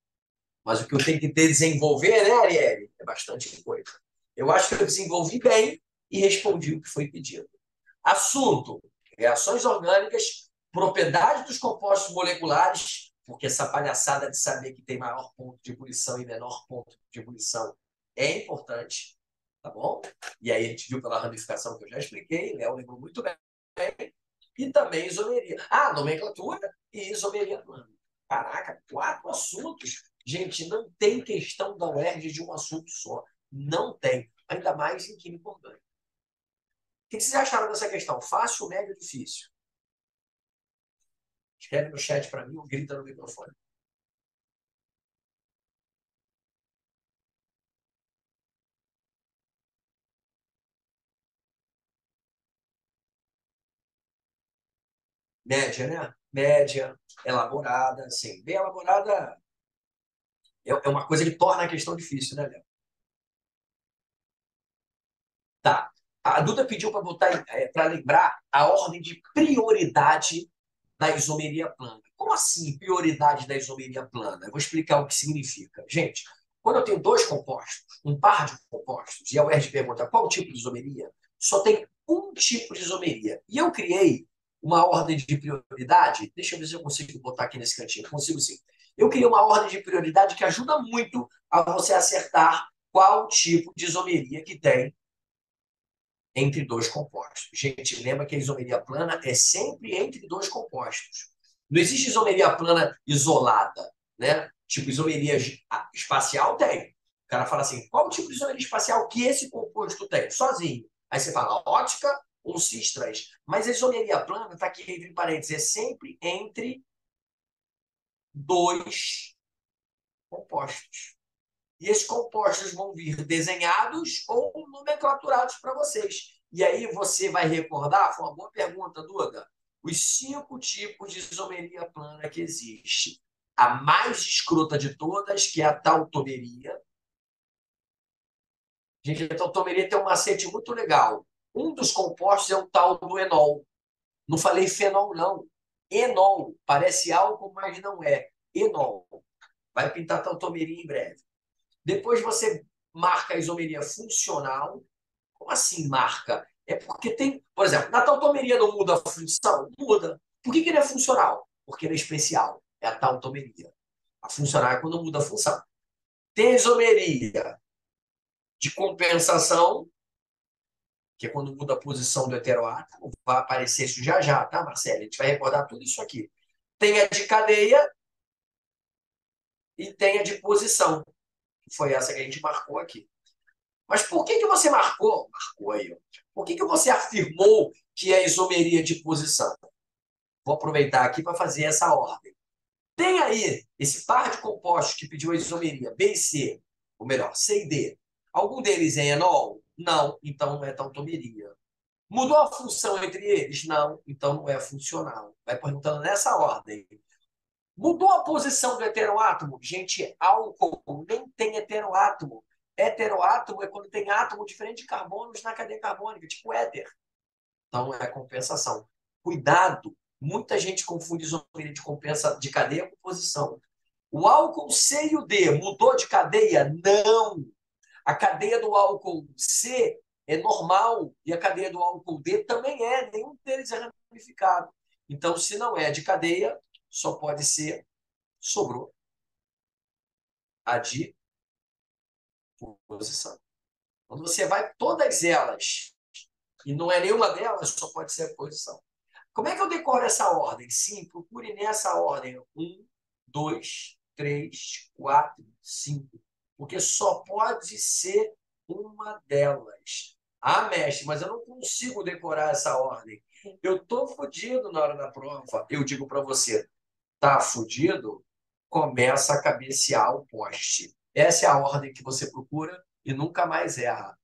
Mas o que eu tenho que desenvolver, né, Arielle? É bastante coisa. Eu acho que eu desenvolvi bem e respondi o que foi pedido. Assunto: reações orgânicas, propriedade dos compostos moleculares, porque essa palhaçada de saber que tem maior ponto de ebulição e menor ponto de ebulição é importante, tá bom? E aí a gente viu pela ramificação que eu já expliquei, Léo lembrou muito bem, e também isomeria. Ah, nomenclatura e isomeria plana. Caraca, 4 assuntos. Gente, não tem questão da UERJ de um assunto só. Não tem. Ainda mais em química orgânica. O que vocês acharam dessa questão? Fácil, médio ou difícil? Escreve no chat para mim ou grita no microfone. Média, né? Média, elaborada, sim. Bem elaborada é uma coisa que torna a questão difícil, né, Léo? Tá. A Duda pediu para botar, para lembrar a ordem de prioridade da isomeria plana. Como assim prioridade da isomeria plana? Eu vou explicar o que significa. Gente, quando eu tenho dois compostos, um par de compostos, e a UERJ pergunta qual tipo de isomeria, só tem um tipo de isomeria. E eu criei uma ordem de prioridade. Deixa eu ver se eu consigo botar aqui nesse cantinho. Consigo sim. Eu criei uma ordem de prioridade que ajuda muito a você acertar qual tipo de isomeria que tem entre dois compostos. Gente, lembra que a isomeria plana é sempre entre dois compostos. Não existe isomeria plana isolada, né? Tipo, isomeria espacial tem. O cara fala assim, qual o tipo de isomeria espacial que esse composto tem? Sozinho. Aí você fala ótica ou cis-trans. Mas a isomeria plana, está aqui entre parênteses, é sempre entre dois compostos. E esses compostos vão vir desenhados ou nomenclaturados para vocês. E aí você vai recordar, foi uma boa pergunta, Duda, os 5 tipos de isomeria plana que existe. A mais escrota de todas, que é a tautomeria. Gente, a tautomeria tem um macete muito legal. Um dos compostos é o tal do enol. Não falei fenol, não. Enol. Parece álcool, mas não é. Enol. Vai pintar tautomeria em breve. Depois você marca a isomeria funcional. Como assim marca? É porque tem, por exemplo, na tautomeria não muda a função? Muda. Por que ele é funcional? Porque ele é especial. É a tautomeria. A funcional é quando muda a função. Tem a isomeria de compensação, que é quando muda a posição do heteroátomo. Vai aparecer isso já já, tá, Marcelo? A gente vai recordar tudo isso aqui. Tem a de cadeia e tem a de posição. Foi essa que a gente marcou aqui. Mas por que você marcou aí, ó. Por que você afirmou que é isomeria de posição? Vou aproveitar aqui para fazer essa ordem. Tem aí esse par de compostos que pediu a isomeria B e C, ou melhor, C e D. Algum deles é enol? Não, então não é tautomeria. Mudou a função entre eles? Não, então não é funcional. Vai perguntando nessa ordem. Mudou a posição do heteroátomo? Gente, álcool nem tem heteroátomo. Heteroátomo é quando tem átomo diferente de carbonos na cadeia carbônica, tipo éter. Então, é compensação. Cuidado, muita gente confunde isomeria de cadeia com posição. O álcool C e o D mudou de cadeia? Não. A cadeia do álcool C é normal e a cadeia do álcool D também é. Nenhum deles é ramificado. Então, se não é de cadeia, só pode ser, sobrou a de posição. Quando você vai todas elas e não é nenhuma delas, só pode ser a posição. Como é que eu decoro essa ordem? Sim, procure nessa ordem. 1, 2, 3, 4, 5. Porque só pode ser uma delas. Ah, mestre, mas eu não consigo decorar essa ordem. Eu estou fodido na hora da prova. Eu digo para você, tá fodido? Começa a cabecear o poste. Essa é a ordem que você procura e nunca mais erra.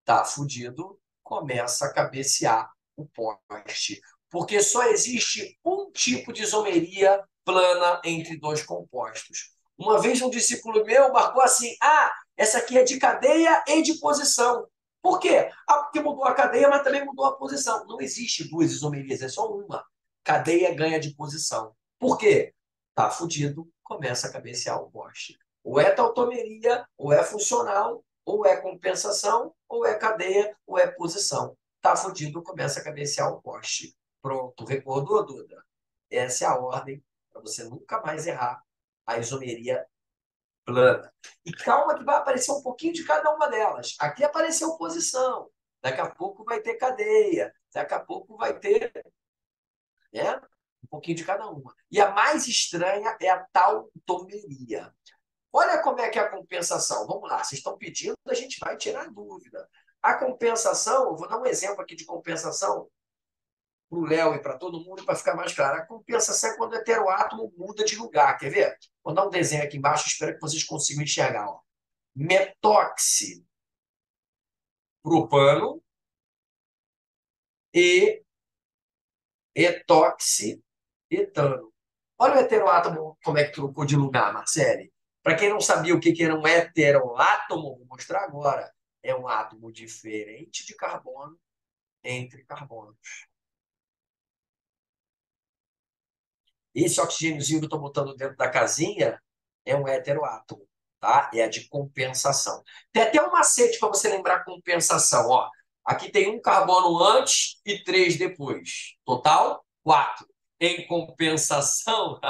Tá fudido? Começa a cabecear o poste. Porque só existe um tipo de isomeria plana entre dois compostos. Uma vez um discípulo meu marcou assim: ah, essa aqui é de cadeia e de posição. Por quê? Ah, porque mudou a cadeia, mas também mudou a posição. Não existe duas isomerias, é só uma. Cadeia ganha de posição. Por quê? Tá fudido, começa a cabecear o poste. Ou é tautomeria, ou é funcional, ou é compensação, ou é cadeia, ou é posição. Tá fudido, começa a cabecear o poste. Pronto, recordou, Duda? Essa é a ordem para você nunca mais errar a isomeria plana. E calma que vai aparecer um pouquinho de cada uma delas. Aqui apareceu posição, daqui a pouco vai ter cadeia, daqui a pouco vai ter, né, um pouquinho de cada uma. E a mais estranha é a tautomeria. Olha como é que é a compensação. Vamos lá, vocês estão pedindo, a gente vai tirar dúvida. A compensação, eu vou dar um exemplo aqui de compensação para o Léo e para todo mundo para ficar mais claro. A compensação é quando o heteroátomo muda de lugar. Quer ver? Vou dar um desenho aqui embaixo, espero que vocês consigam enxergar. Ó. Metóxi propano e etoxi etano. Olha o heteroátomo como é que trocou de lugar, Marcele. Para quem não sabia o que era um heteroátomo, vou mostrar agora. É um átomo diferente de carbono entre carbonos. Esse oxigêniozinho que eu estou botando dentro da casinha é um heteroátomo, tá? É a de compensação. Tem até um macete para você lembrar compensação, ó. Aqui tem um carbono antes e três depois. Total, quatro. Em compensação,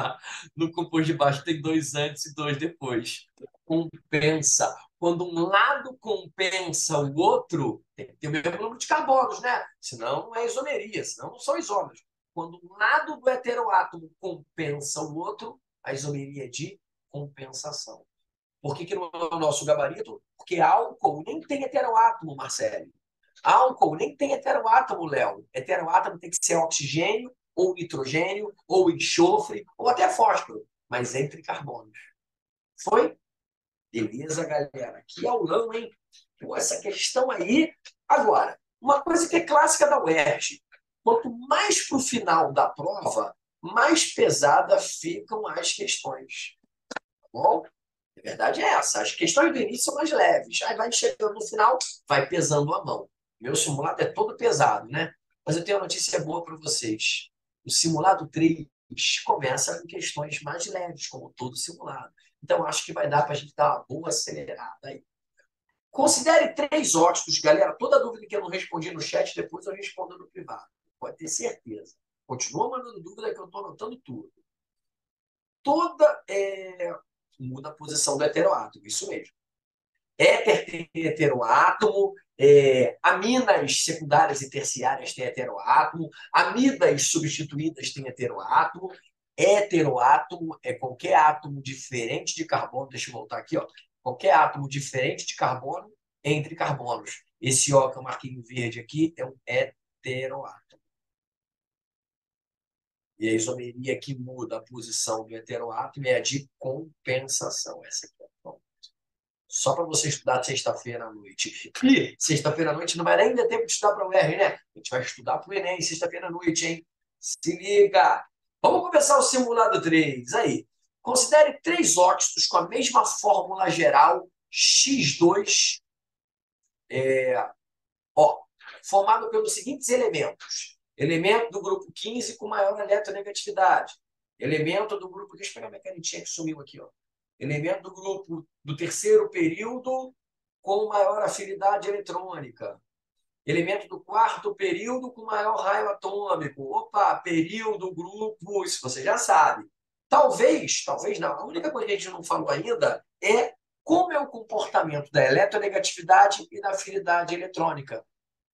no composto de baixo tem dois antes e dois depois. Compensa. Quando um lado compensa o outro, tem que ter o mesmo número de carbonos, né? Senão não é isomeria, senão não são isômeros. Quando um lado do heteroátomo compensa o outro, a isomeria é de compensação. Por que não é o nosso gabarito? Porque álcool nem tem heteroátomo, Marcelo. Álcool nem tem heteroátomo, Léo. Heteroátomo tem que ser oxigênio, ou nitrogênio, ou enxofre, ou até fósforo, mas entre carbonos. Foi? Beleza, galera? Que aulão, hein? Pô, essa questão aí. Agora, uma coisa que é clássica da UERJ. Quanto mais para o final da prova, mais pesada ficam as questões. Tá bom? A verdade é essa. As questões do início são mais leves. Aí vai chegando no final, vai pesando a mão. Meu simulado é todo pesado, né? Mas eu tenho uma notícia boa para vocês. O simulado 3 começa com questões mais leves, como todo simulado. Então, acho que vai dar para a gente dar uma boa acelerada aí. Considere três óxidos, galera. Toda dúvida que eu não respondi no chat, depois eu respondo no privado. Pode ter certeza. Continua mandando dúvida que eu estou anotando tudo. Toda. Muda a posição do heteroátomo, isso mesmo. Éter tem heteroátomo, aminas secundárias e terciárias têm heteroátomo, amidas substituídas têm heteroátomo, heteroátomo é qualquer átomo diferente de carbono, deixa eu voltar aqui, ó, qualquer átomo diferente de carbono entre carbonos. Esse O que eu marquei em verde aqui é um heteroátomo. E a isomeria que muda a posição do heteroátomo é a de compensação. Essa aqui é a só para você estudar sexta-feira à noite. E sexta-feira à noite não vai nem ter tempo de estudar para o R, né? A gente vai estudar para o Enem sexta-feira à noite, hein? Se liga! Vamos começar o simulado 3. Aí, considere três óxidos com a mesma fórmula geral X2, ó, formado pelos seguintes elementos. Elemento do grupo 15 com maior eletronegatividade. Elemento do grupo... Deixa eu pegar minha canetinha que sumiu aqui, ó. Elemento do grupo do terceiro período com maior afinidade eletrônica. Elemento do quarto período com maior raio atômico. Opa, período, grupo, isso você já sabe. Talvez não. A única coisa que a gente não falou ainda é como é o comportamento da eletronegatividade e da afinidade eletrônica.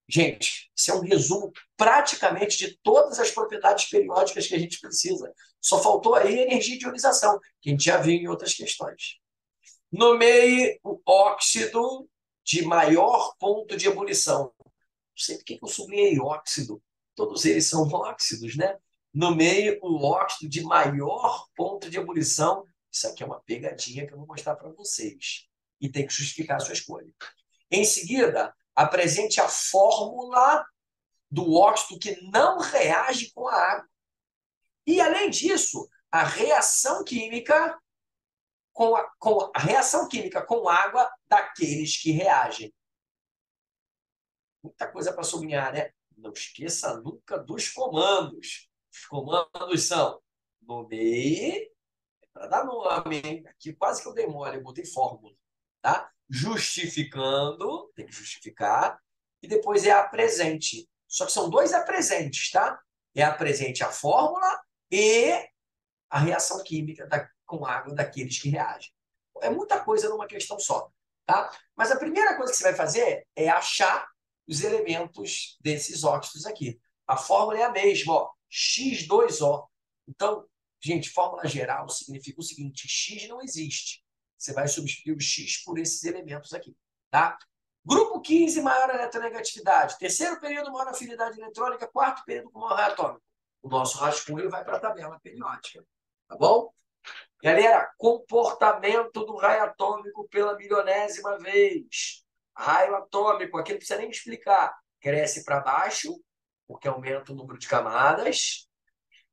Gente, isso é um resumo praticamente de todas as propriedades periódicas que a gente precisa. Só faltou aí a energia de ionização, que a gente já viu em outras questões. Nomeie o óxido de maior ponto de ebulição. Não sei por que eu sublinhei óxido. Todos eles são óxidos, né? Nomeie o óxido de maior ponto de ebulição. Isso aqui é uma pegadinha que eu vou mostrar para vocês. E tem que justificar a sua escolha. Em seguida, apresente a fórmula do óxido que não reage com a água. E, além disso, a reação química com a reação química com água daqueles que reagem. Muita coisa para sublinhar, né? Não esqueça nunca dos comandos. Os comandos são nomeie, para dar nome, hein? Aqui quase que eu dei mole, eu botei fórmula, tá? Justificando, tem que justificar, e depois é apresente. Só que são dois apresentes, tá? É apresente a fórmula e a reação química com água daqueles que reagem. É muita coisa numa questão só, tá? Mas a primeira coisa que você vai fazer é achar os elementos desses óxidos aqui. A fórmula é a mesma, ó, X2O. Então, gente, fórmula geral significa o seguinte: X não existe. Você vai substituir o X por esses elementos aqui, tá? Grupo 15, maior eletronegatividade. Terceiro período, maior afinidade eletrônica. Quarto período, com maior raio atômico. O nosso rascunho vai para a tabela periódica, tá bom? Galera, comportamento do raio atômico pela milionésima vez. Raio atômico, aqui não precisa nem explicar. Cresce para baixo, porque aumenta o número de camadas,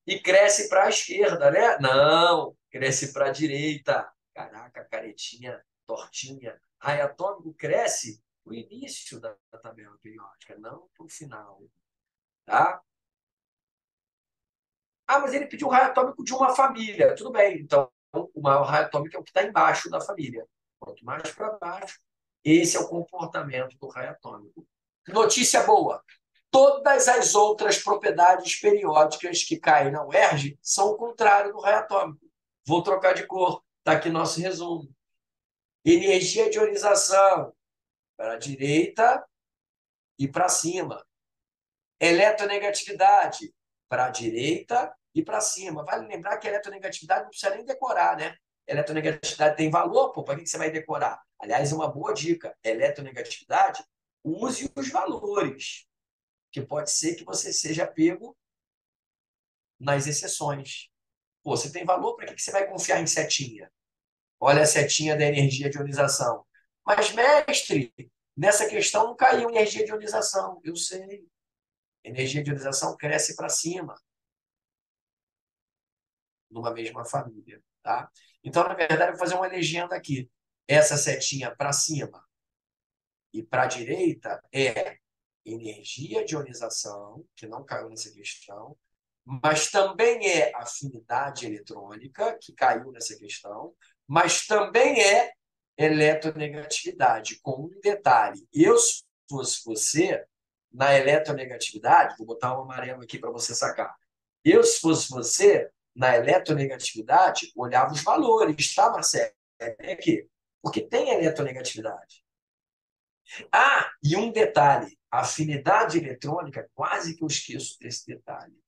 e cresce para a esquerda, né? Não, cresce para a direita. Caraca, caretinha, tortinha. Raio atômico cresce no início da tabela periódica, não para o final. Tá? Ah, mas ele pediu um raio atômico de uma família. Tudo bem, então o maior raio atômico é o que está embaixo da família. Quanto mais para baixo, esse é o comportamento do raio atômico. Notícia boa: todas as outras propriedades periódicas que caem na UERJ são o contrário do raio atômico. Vou trocar de cor. Está aqui nosso resumo. Energia de ionização para a direita e para cima. Eletronegatividade para a direita e para cima. Vale lembrar que a eletronegatividade não precisa nem decorar, né? Eletronegatividade tem valor, pô, para que você vai decorar? Aliás, é uma boa dica. Eletronegatividade, use os valores, que pode ser que você seja pego nas exceções. Pô, você tem valor, para que você vai confiar em setinha? Olha a setinha da energia de ionização. Mas, mestre, nessa questão não caiu energia de ionização. Eu sei. Energia de ionização cresce para cima, numa mesma família, tá? Então, na verdade, eu vou fazer uma legenda aqui. Essa setinha para cima e para a direita é energia de ionização, que não caiu nessa questão, mas também é afinidade eletrônica, que caiu nessa questão, mas também é eletronegatividade, com um detalhe. Eu, se fosse você, na eletronegatividade, vou botar um amarelo aqui para você sacar. Eu, se fosse você, na eletronegatividade, olhava os valores, tá, Marcelo? É aqui. Porque tem eletronegatividade. Ah, e um detalhe: a afinidade eletrônica, quase que eu esqueço desse detalhe,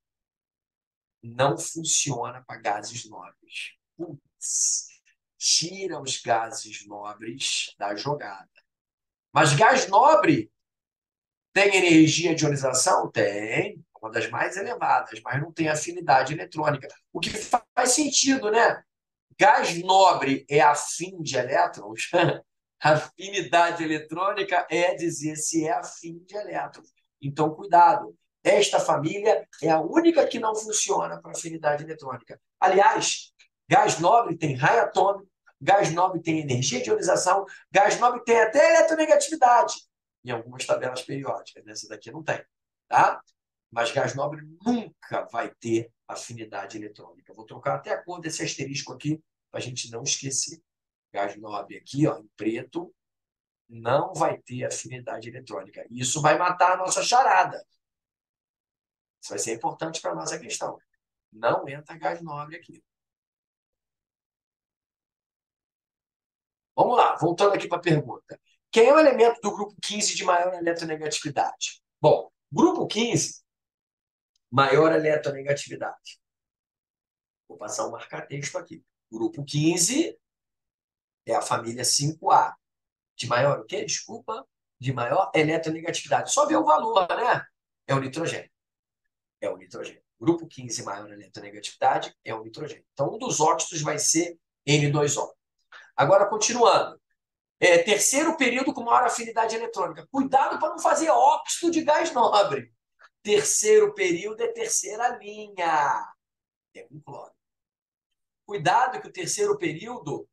não funciona para gases nobres. Putz, tira os gases nobres da jogada. Mas gás nobre tem energia de ionização? Tem, uma das mais elevadas, mas não tem afinidade eletrônica. O que faz sentido, né? Gás nobre é afim de elétrons. Afinidade eletrônica é dizer se é afim de elétrons. Então, cuidado. Esta família é a única que não funciona para afinidade eletrônica. Aliás, gás nobre tem raio atômico, gás nobre tem energia de ionização, gás nobre tem até eletronegatividade em algumas tabelas periódicas. Nessa daqui não tem, tá? Mas gás nobre nunca vai ter afinidade eletrônica. Vou trocar até a cor desse asterisco aqui para a gente não esquecer. Gás nobre aqui, ó, em preto, não vai ter afinidade eletrônica. Isso vai matar a nossa charada. Isso vai ser importante para a nossa questão. Não entra gás nobre aqui. Vamos lá, voltando aqui para a pergunta. Quem é o elemento do grupo 15 de maior eletronegatividade? Bom, grupo 15, maior eletronegatividade. Vou passar um marca-texto aqui. Grupo 15 é a família 5A. De maior o quê? Desculpa. De maior eletronegatividade. Só ver o valor, né? É o nitrogênio. É o nitrogênio. Grupo 15, maior eletronegatividade, é o nitrogênio. Então, um dos óxidos vai ser N2O. Agora, continuando. Terceiro período com maior afinidade eletrônica. Cuidado para não fazer óxido de gás nobre. Terceiro período é terceira linha. É um cloro. Cuidado que o terceiro período,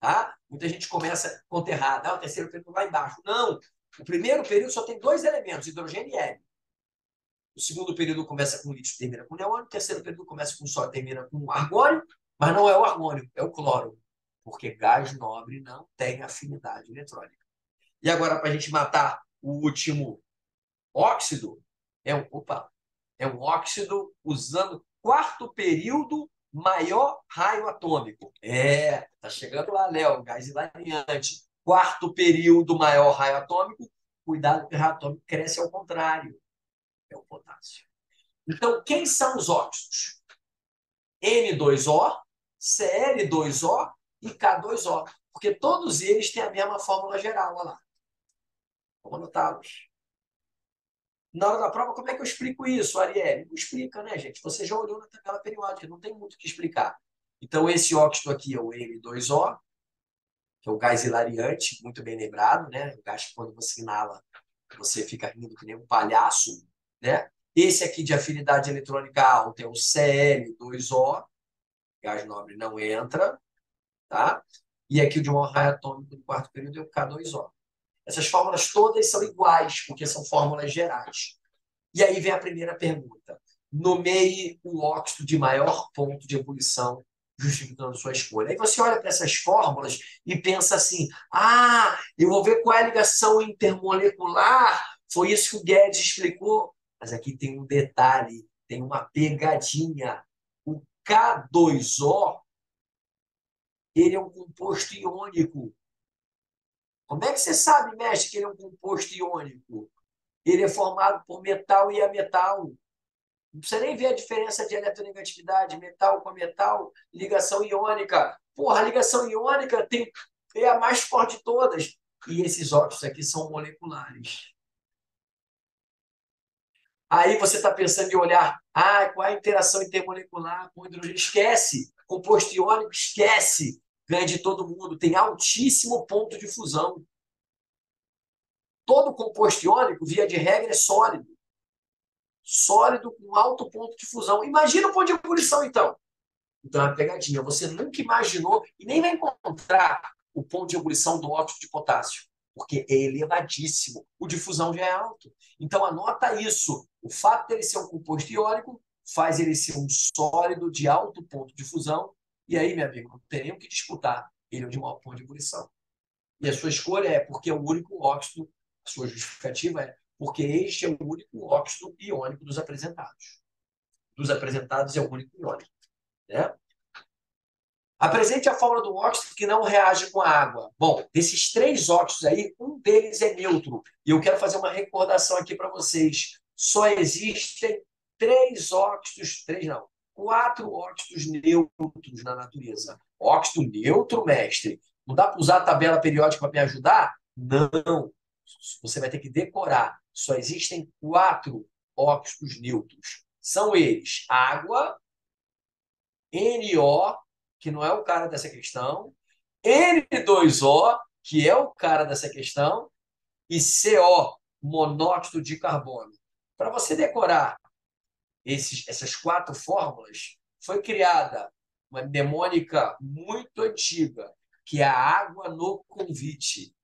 tá? Muita gente começa conta errada. O terceiro período lá embaixo. Não. O primeiro período só tem dois elementos, hidrogênio e hélio. O segundo período começa com lítio e termina com neônio. O terceiro período começa com sódio e termina com argônio, mas não é o argônio, é o cloro, porque gás nobre não tem afinidade eletrônica. E agora, para a gente matar o último óxido, é um óxido usando quarto período maior raio atômico. Tá chegando lá, Léo, gás hilariante. Quarto período maior raio atômico, cuidado que o raio atômico cresce ao contrário, é o potássio. Então, quem são os óxidos? N2O, Cl2O e K2O, porque todos eles têm a mesma fórmula geral, olha lá. Vamos anotá-los. Na hora da prova, como é que eu explico isso, Arielle? Não explica, né, gente? Você já olhou na tabela periódica, não tem muito o que explicar. Então, esse óxido aqui é o N2O, que é o gás hilariante, muito bem lembrado, né? O gás que quando você inala, você fica rindo que nem um palhaço, né? Esse aqui de afinidade eletrônica alta é o Cl2O, gás nobre não entra, tá? E aqui o de maior raio atômico do quarto período é o K2O. Essas fórmulas todas são iguais, porque são fórmulas gerais. E aí vem a primeira pergunta. Nomeie o óxido de maior ponto de ebulição, justificando sua escolha. Aí você olha para essas fórmulas e pensa assim: eu vou ver qual é a ligação intermolecular. Foi isso que o Guedes explicou. Mas aqui tem um detalhe, tem uma pegadinha. O K2O, ele é um composto iônico. Como é que você sabe, mestre, que ele é um composto iônico? Ele é formado por metal e ametal. Não precisa nem ver a diferença de eletronegatividade, metal com metal, ligação iônica. Porra, a ligação iônica é a mais forte de todas. E esses óxidos aqui são moleculares. Aí você está pensando em olhar, qual é a interação intermolecular com hidrogênio? Esquece. Composto iônico, esquece. Ganha de todo mundo. Tem altíssimo ponto de fusão. Todo composto iônico, via de regra, é sólido. Sólido com alto ponto de fusão. Imagina o ponto de ebulição, então. Então é uma pegadinha. Você nunca imaginou e nem vai encontrar o ponto de ebulição do óxido de potássio, porque é elevadíssimo. O de fusão já é alto. Então anota isso. O fato dele ser um composto iônico faz ele ser um sólido de alto ponto de fusão. E aí, meu amigo, não tem nem o que disputar. Ele é de maior ponto de ebulição. E a sua escolha é porque é o único óxido, a sua justificativa é porque este é o único óxido iônico dos apresentados. Dos apresentados é o único iônico. Né? Apresente a fórmula do óxido que não reage com a água. Bom, desses três óxidos aí, um deles é neutro. E eu quero fazer uma recordação aqui para vocês. Só existem quatro óxidos neutros na natureza. Óxido neutro, mestre. Não dá para usar a tabela periódica para me ajudar? Não. Você vai ter que decorar. Só existem quatro óxidos neutros. São eles: água, NO, que não é o cara dessa questão, N2O, que é o cara dessa questão, e CO, monóxido de carbono. Para você decorar essas quatro fórmulas, foi criada uma mnemônica muito antiga, que é a água no convite.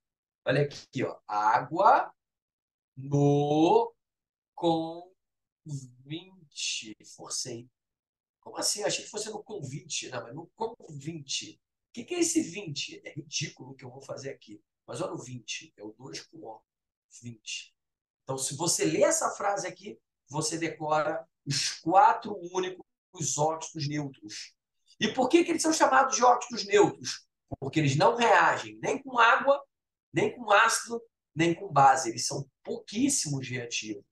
Olha aqui, ó, água no convite. Forcei. Como assim? Achei que fosse no convite. Não, mas no convite. O que é esse 20? É ridículo o que eu vou fazer aqui. Mas olha o 20. É o 2 com O. 20. Então, se você ler essa frase aqui, você decora os quatro únicos óxidos neutros. E por que eles são chamados de óxidos neutros? Porque eles não reagem nem com água, nem com ácido, nem com base. Eles são pouquíssimos reativos.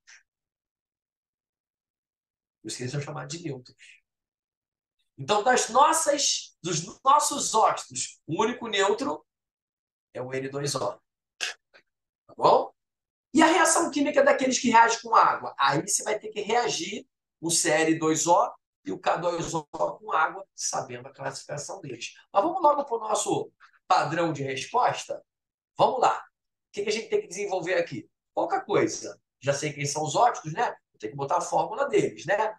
Por isso que eles são chamados de neutros. Então, dos nossos óxidos, o único neutro é o N2O. Tá bom? E a reação química daqueles que reagem com água? Aí você vai ter que reagir o Cl2O e o K2O com água, sabendo a classificação deles. Mas vamos logo para o nosso padrão de resposta? Vamos lá. O que a gente tem que desenvolver aqui? Pouca coisa. Já sei quem são os óxidos, né? Tem que botar a fórmula deles, né?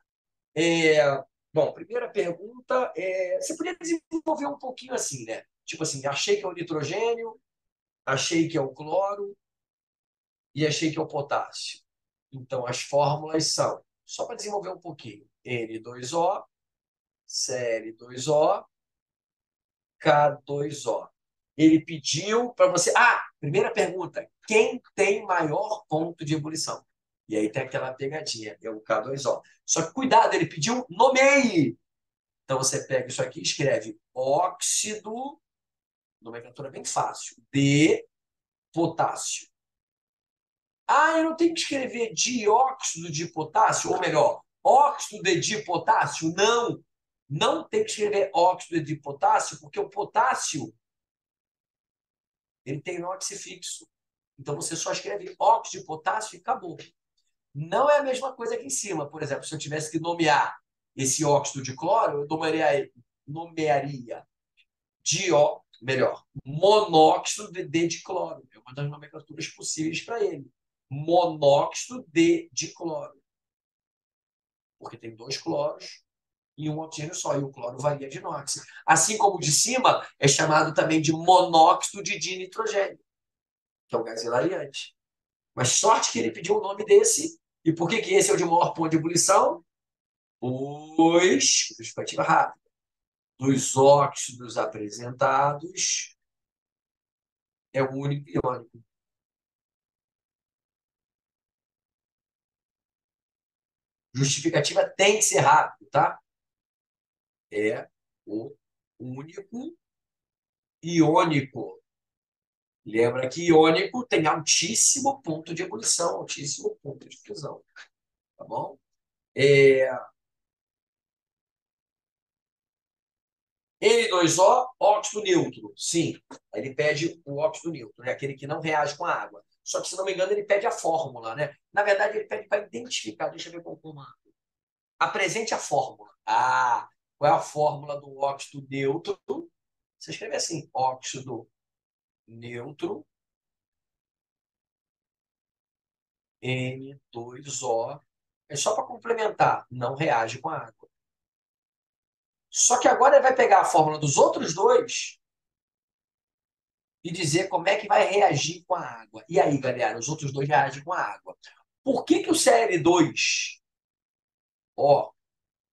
Bom, primeira pergunta você podia desenvolver um pouquinho assim, né? Tipo assim, achei que é o nitrogênio, achei que é o cloro, e achei que é o potássio. Então, as fórmulas são, só para desenvolver um pouquinho, N2O, Cl2O, K2O. Ele pediu para você. Ah, primeira pergunta: quem tem maior ponto de ebulição? E aí tem aquela pegadinha, é o K2O. Só que cuidado, ele pediu nomeie. Então você pega isso aqui e escreve óxido, nomenclatura bem fácil, de potássio. Ah, eu não tenho que escrever dióxido de potássio, ou melhor, óxido de dipotássio? Não, não tem que escrever óxido de potássio, porque o potássio ele tem NOx fixo. Então você só escreve óxido de potássio e acabou. Não é a mesma coisa aqui em cima. Por exemplo, se eu tivesse que nomear esse óxido de cloro, eu nomearia melhor, monóxido de dicloro. É uma das nomenclaturas possíveis para ele. Monóxido de dicloro. Porque tem dois cloros e um oxigênio só, e o cloro varia de NOx. Assim como o de cima é chamado também de monóxido de dinitrogênio, que é o gás hilariante. Mas sorte que ele pediu o nome desse. E por que, que esse é o de maior ponto de ebulição? Pois, perspectiva rápida, dos óxidos apresentados, é o único iônico. Justificativa tem que ser rápido, tá? É o único iônico. Lembra que iônico tem altíssimo ponto de ebulição, altíssimo ponto de fusão. Tá bom? É, N2O, óxido neutro. Sim, ele pede o óxido neutro, né? Aquele que não reage com a água. Só que, se não me engano, ele pede a fórmula, né? Na verdade, ele pede para identificar. Deixa eu ver qual comando. Apresente a fórmula. Ah, qual é a fórmula do óxido neutro? Você escreve assim: óxido neutro, N2O. É só para complementar, não reage com a água. Só que agora ele vai pegar a fórmula dos outros dois e dizer como é que vai reagir com a água. E aí, galera, os outros dois reagem com a água. Por que, que o Cl2O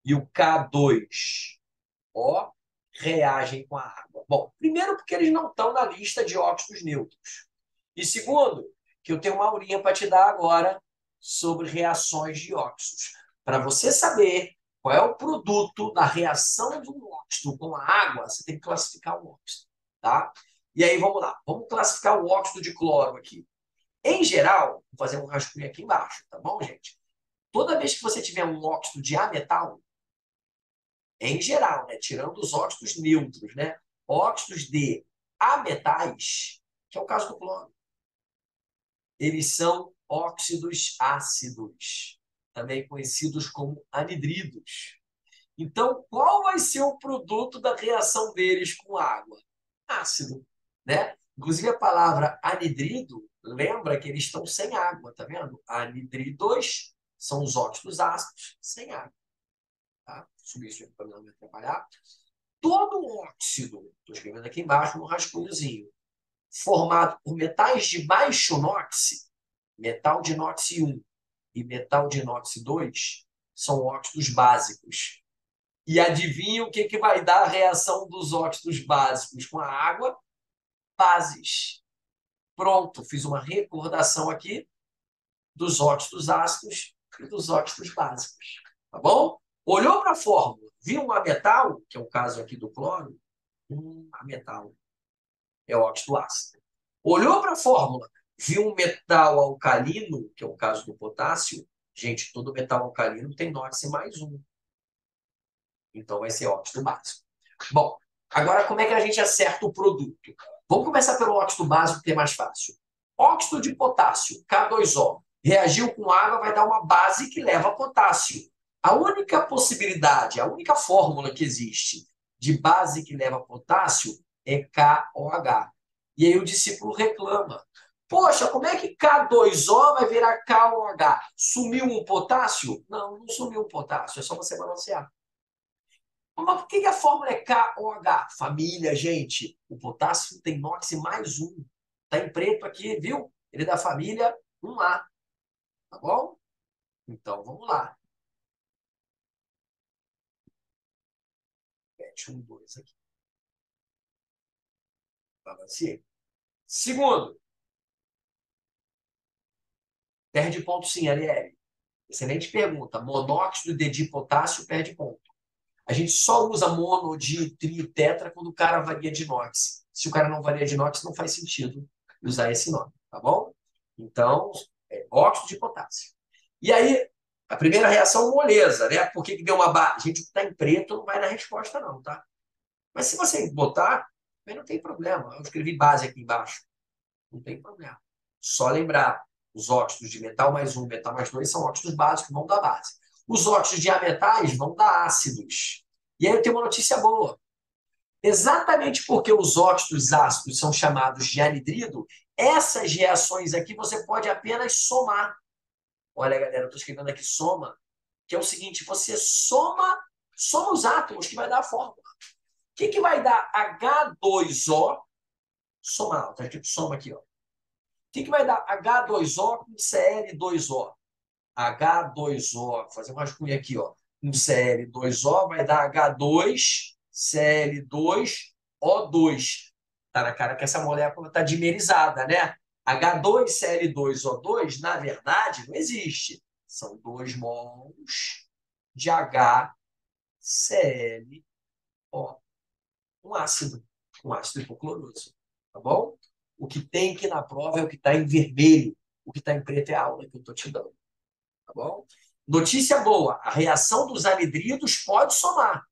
e o K2O reagem com a água? Bom, primeiro porque eles não estão na lista de óxidos neutros. E segundo, que eu tenho uma aulinha para te dar agora sobre reações de óxidos. Para você saber qual é o produto da reação do óxido com a água, você tem que classificar o óxido, tá? E aí, vamos lá. Vamos classificar o óxido de cloro aqui. Em geral, vou fazer um rascunho aqui embaixo, tá bom, gente? Toda vez que você tiver um óxido de ametal, em geral, né, tirando os óxidos neutros, né, óxidos de ametais, que é o caso do cloro, eles são óxidos ácidos, também conhecidos como anidridos. Então, qual vai ser o produto da reação deles com água? Ácido, né? Inclusive, a palavra anidrido lembra que eles estão sem água, tá vendo? Anidridos são os óxidos ácidos sem água. Tá? Subir isso aqui para não me atrapalhar. Todo óxido, estou escrevendo aqui embaixo no rascunhozinho, formado por metais de baixo NOx, metal de NOx 1 e metal de NOx 2, são óxidos básicos. E adivinha o que, que vai dar a reação dos óxidos básicos com a água? Bases. Pronto, fiz uma recordação aqui dos óxidos ácidos e dos óxidos básicos. Tá bom? Olhou para a fórmula, viu um ametal, que é o caso aqui do cloro, ametal é óxido ácido. Olhou para a fórmula, viu um metal alcalino, que é o caso do potássio. Gente, todo metal alcalino tem NOx mais um. Então vai ser óxido básico. Bom, agora como é que a gente acerta o produto? Vamos começar pelo óxido básico, que é mais fácil. Óxido de potássio, K2O, reagiu com água, vai dar uma base que leva a potássio. A única possibilidade, a única fórmula que existe de base que leva potássio é KOH. E aí o discípulo reclama. Poxa, como é que K2O vai virar KOH? Sumiu um potássio? Não, não sumiu um potássio, é só você balancear. Mas por que a fórmula é KOH? Família, gente. O potássio tem NOx mais um. Está em preto aqui, viu? Ele é da família um A, tá bom? Então, vamos lá. Mete um 2 aqui. Balanceei. Segundo, perde ponto sim, Arielle. Excelente pergunta. Monóxido de dipotássio perde ponto. A gente só usa mono, di, tri, tetra quando o cara varia de inox. Se o cara não varia de inox, não faz sentido usar esse nome, tá bom? Então, óxido de potássio. E aí, a primeira reação, moleza, né? Por que que deu uma barra? Gente, o que está em preto não vai na resposta, não, tá? Mas se você botar, também não tem problema. Eu escrevi base aqui embaixo. Não tem problema. Só lembrar, os óxidos de metal mais um, metal mais dois são óxidos básicos, vão dar base. Os óxidos de ametais vão dar ácidos. E aí eu tenho uma notícia boa. Exatamente porque os óxidos ácidos são chamados de anidrido, essas reações aqui você pode apenas somar. Olha, galera, eu estou escrevendo aqui soma, que é o seguinte, você soma os átomos que vai dar a fórmula. O que, que vai dar H2O? Somar, tá escrito soma aqui, ó. O que, que vai dar H2O com Cl2O? H2O, vou fazer uma cunha aqui, ó. Com Cl2O vai dar H2Cl2O2. Tá na cara que essa molécula está dimerizada, né? H2Cl2O2, na verdade, não existe. São 2 mols de HCl, ó, um ácido hipocloroso, tá bom? O que tem aqui na prova é o que está em vermelho, o que está em preto é a aula que eu estou te dando, tá bom? Notícia boa, a reação dos anidridos pode somar,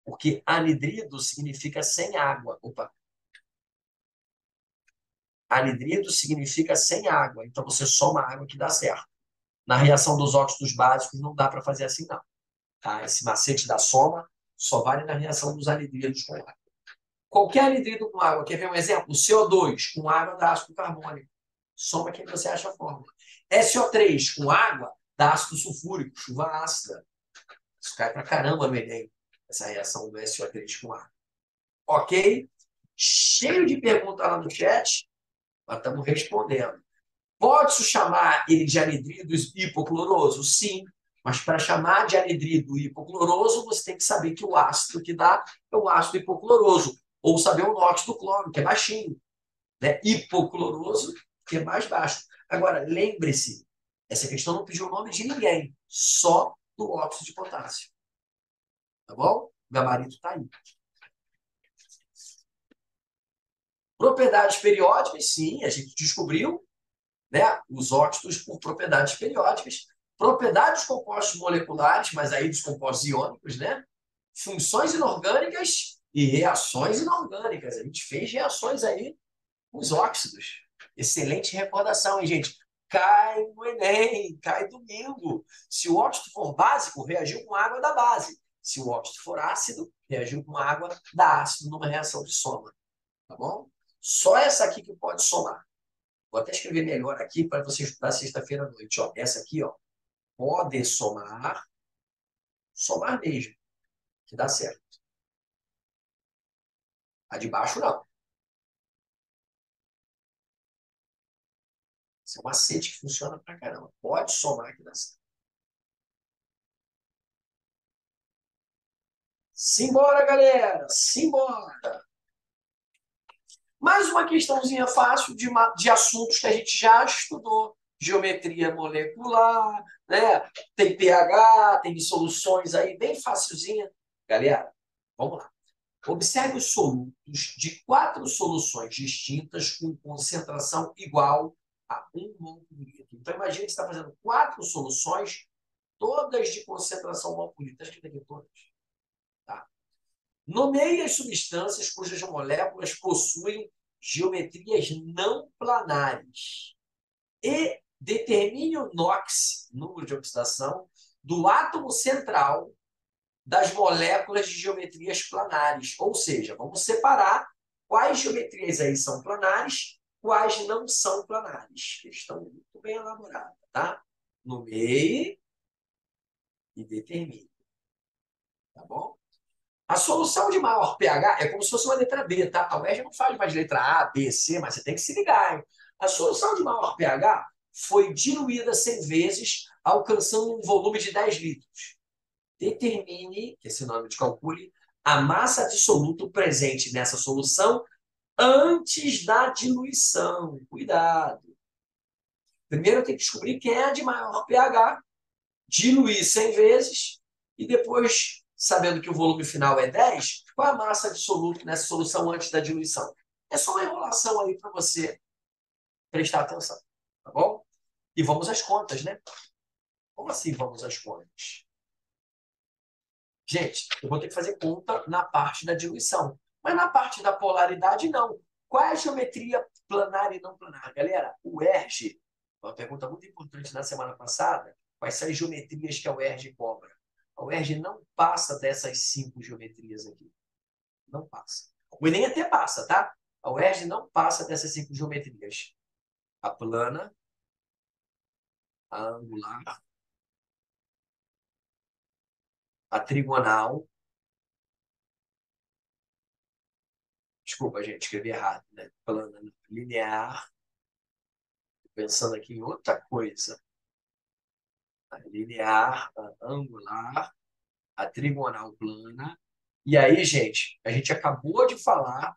porque anidrido significa sem água. Opa. Anidrido significa sem água, então você soma água que dá certo. Na reação dos óxidos básicos não dá para fazer assim, não. Tá? Esse macete da soma só vale na reação dos anidridos com água. Qualquer anidrido com água, quer ver um exemplo? O CO2 com água dá ácido carbônico. Soma quem você acha a fórmula. SO3 com água dá ácido sulfúrico, chuva ácida. Isso cai pra caramba no Enem, essa reação do SO3 com água. Ok? Cheio de perguntas lá no chat, nós estamos respondendo. Pode-se chamar ele de anidrido hipocloroso? Sim. Mas para chamar de anidrido hipocloroso, você tem que saber que o ácido que dá é o ácido hipocloroso. Ou saber o NOx do cloro, que é baixinho. Né? Hipocloroso, que é mais baixo. Agora, lembre-se, essa questão não pediu o nome de ninguém, só do óxido de potássio. Tá bom? O gabarito está aí. Propriedades periódicas, sim, a gente descobriu, né? Os óxidos por propriedades periódicas. Propriedades dos compostos moleculares, mas aí dos compostos iônicos, né? Funções inorgânicas e reações inorgânicas. A gente fez reações aí com os óxidos. Excelente recordação, hein, gente? Cai no Enem, cai domingo. Se o óxido for básico, reagiu com água da base. Se o óxido for ácido, reagiu com água da ácido numa reação de soma. Tá bom? Só essa aqui que pode somar. Vou até escrever melhor aqui para você estudar sexta-feira à noite. Ó, essa aqui, ó, pode somar, somar mesmo, que dá certo. A de baixo, não. Isso é um macete que funciona pra caramba. Pode somar que dá certo. Simbora, galera! Simbora! Mais uma questãozinha fácil de assuntos que a gente já estudou. Geometria molecular, né? Tem pH, tem dissoluções aí, bem facilzinha. Galera, vamos lá. Observe os solutos de 4 soluções distintas com concentração igual a 1 mol por litro. Então, imagine que você está fazendo 4 soluções, todas de concentração mol por litro. Está escrito aqui todas. Tá? Nomeie as substâncias cujas moléculas possuem geometrias não planares e determine o NOx, número de oxidação, do átomo central das moléculas de geometrias planares. Ou seja, vamos separar quais geometrias aí são planares, quais não são planares. Questão muito bem elaborada, tá? Nomeie e determine. Tá bom? A solução de maior pH é como se fosse uma letra B, tá? A UERJ não faz mais letra A, B, C, mas você tem que se ligar, hein? A solução de maior pH foi diluída 100 vezes, alcançando um volume de 10 litros. Determine, que é sinônimo de calcule, a massa absoluta presente nessa solução antes da diluição. Cuidado. Primeiro eu tenho que descobrir quem é a de maior pH, diluir 100 vezes e depois, sabendo que o volume final é 10, qual é a massa absoluta nessa solução antes da diluição? É só uma enrolação aí para você prestar atenção, tá bom? E vamos às contas, né? Como assim vamos às contas? Gente, eu vou ter que fazer conta na parte da diluição. Mas na parte da polaridade, não. Qual é a geometria planar e não planar? Galera, o ERG, uma pergunta muito importante na semana passada, quais são as geometrias que a UERJ cobra? A UERJ não passa dessas 5 geometrias aqui. Não passa. O Enem até passa, tá? A UERJ não passa dessas 5 geometrias. A plana, a angular, a trigonal. Desculpa, gente, escrevi errado, né? Plana linear. Pensando aqui em outra coisa. A linear, a angular, a trigonal plana. E aí, gente, a gente acabou de falar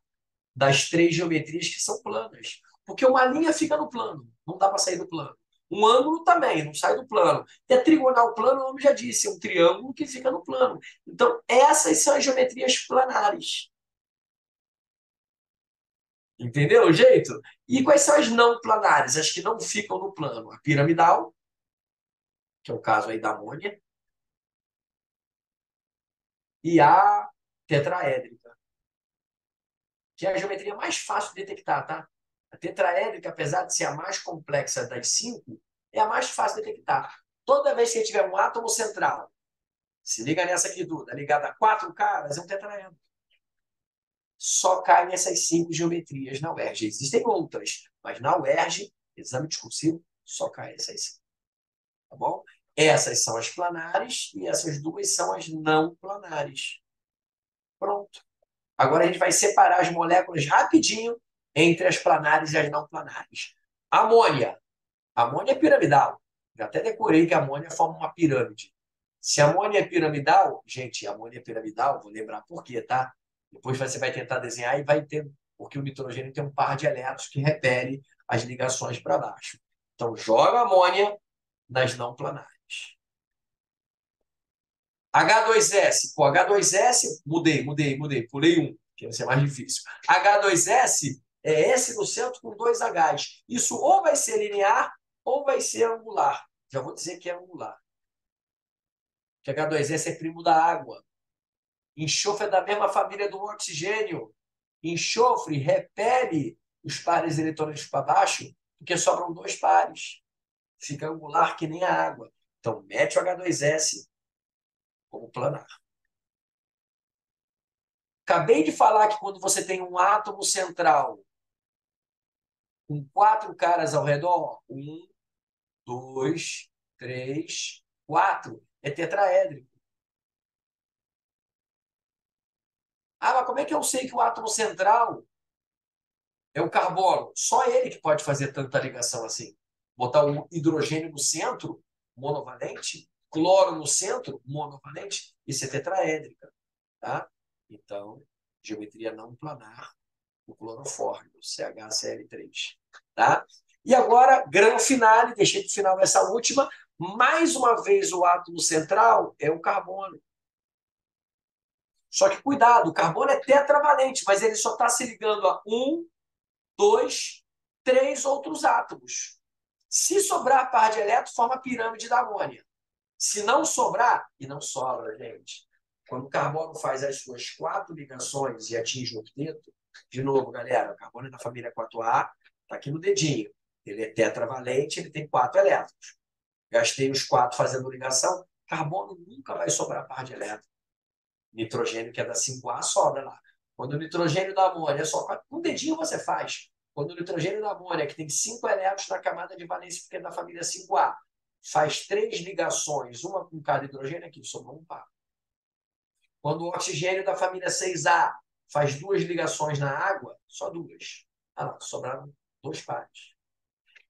das 3 geometrias que são planas. Porque uma linha fica no plano, não dá para sair do plano. Um ângulo também, não sai do plano. E a trigonal plana, o nome já disse, é um triângulo que fica no plano. Então, essas são as geometrias planares. Entendeu o jeito? E quais são as não planares? As que não ficam no plano. A piramidal, que é o caso aí da amônia, e a tetraédrica, que é a geometria mais fácil de detectar, tá? A tetraédrica, apesar de ser a mais complexa das 5, é a mais fácil de detectar. Toda vez que tiver um átomo central, se liga nessa aqui, Duda, ligada a 4 caras, é um tetraedro. Só cai nessas 5 geometrias na UERJ. Existem outras, mas na UERJ, exame discursivo, só cai essas 5. Tá bom? Essas são as planares e essas duas são as não planares. Pronto. Agora a gente vai separar as moléculas rapidinho entre as planares e as não planares. Amônia. Amônia é piramidal. Já até decorei que a amônia forma uma pirâmide. Se a amônia é piramidal, gente, a amônia é piramidal, vou lembrar por quê, tá? Depois você vai tentar desenhar e vai ter, porque o nitrogênio tem um par de elétrons que repele as ligações para baixo. Então, joga a amônia nas não planares. H2S. Pô, H2S, mudei. Pulei um, que vai ser mais difícil. H2S é S no centro com 2 Hs. Isso ou vai ser linear ou vai ser angular. Já vou dizer que é angular. Que H2S é primo da água. Enxofre é da mesma família do oxigênio. Enxofre repele os pares eletrônicos para baixo, porque sobram 2 pares. Fica angular que nem a água. Então, mete o H2S como planar. Acabei de falar que quando você tem um átomo central com 4 caras ao redor, 1, 2, 3, 4, é tetraédrico. Ah, mas como é que eu sei que o átomo central é o carbono? Só ele que pode fazer tanta ligação assim. Botar um hidrogênio no centro, monovalente, cloro no centro, monovalente, isso é tetraédrica. Tá? Então, geometria não planar, o clorofórmio, CHCl3. Tá? E agora, grão finale, deixei para o final essa última. Mais uma vez, o átomo central é o carbono. Só que cuidado, o carbono é tetravalente, mas ele só está se ligando a 1, 2, 3 outros átomos. Se sobrar par de elétron, forma a pirâmide da amônia. Se não sobrar, e não sobra, gente, quando o carbono faz as suas 4 ligações e atinge o octeto, de novo, galera, o carbono é da família 4A, está aqui no dedinho. Ele é tetravalente, ele tem 4 elétrons. Gastei os 4 fazendo ligação, carbono nunca vai sobrar par de elétrons. Nitrogênio, que é da 5A, sobra lá. Quando o nitrogênio da amônia é só 4, um dedinho você faz. Quando o nitrogênio da amônia, que tem 5 elétrons na camada de valência, porque é da família 5A, faz 3 ligações, uma com cada hidrogênio, aqui sobrou um par. Quando o oxigênio da família 6A faz 2 ligações na água, só 2. Ah lá, sobraram 2 pares.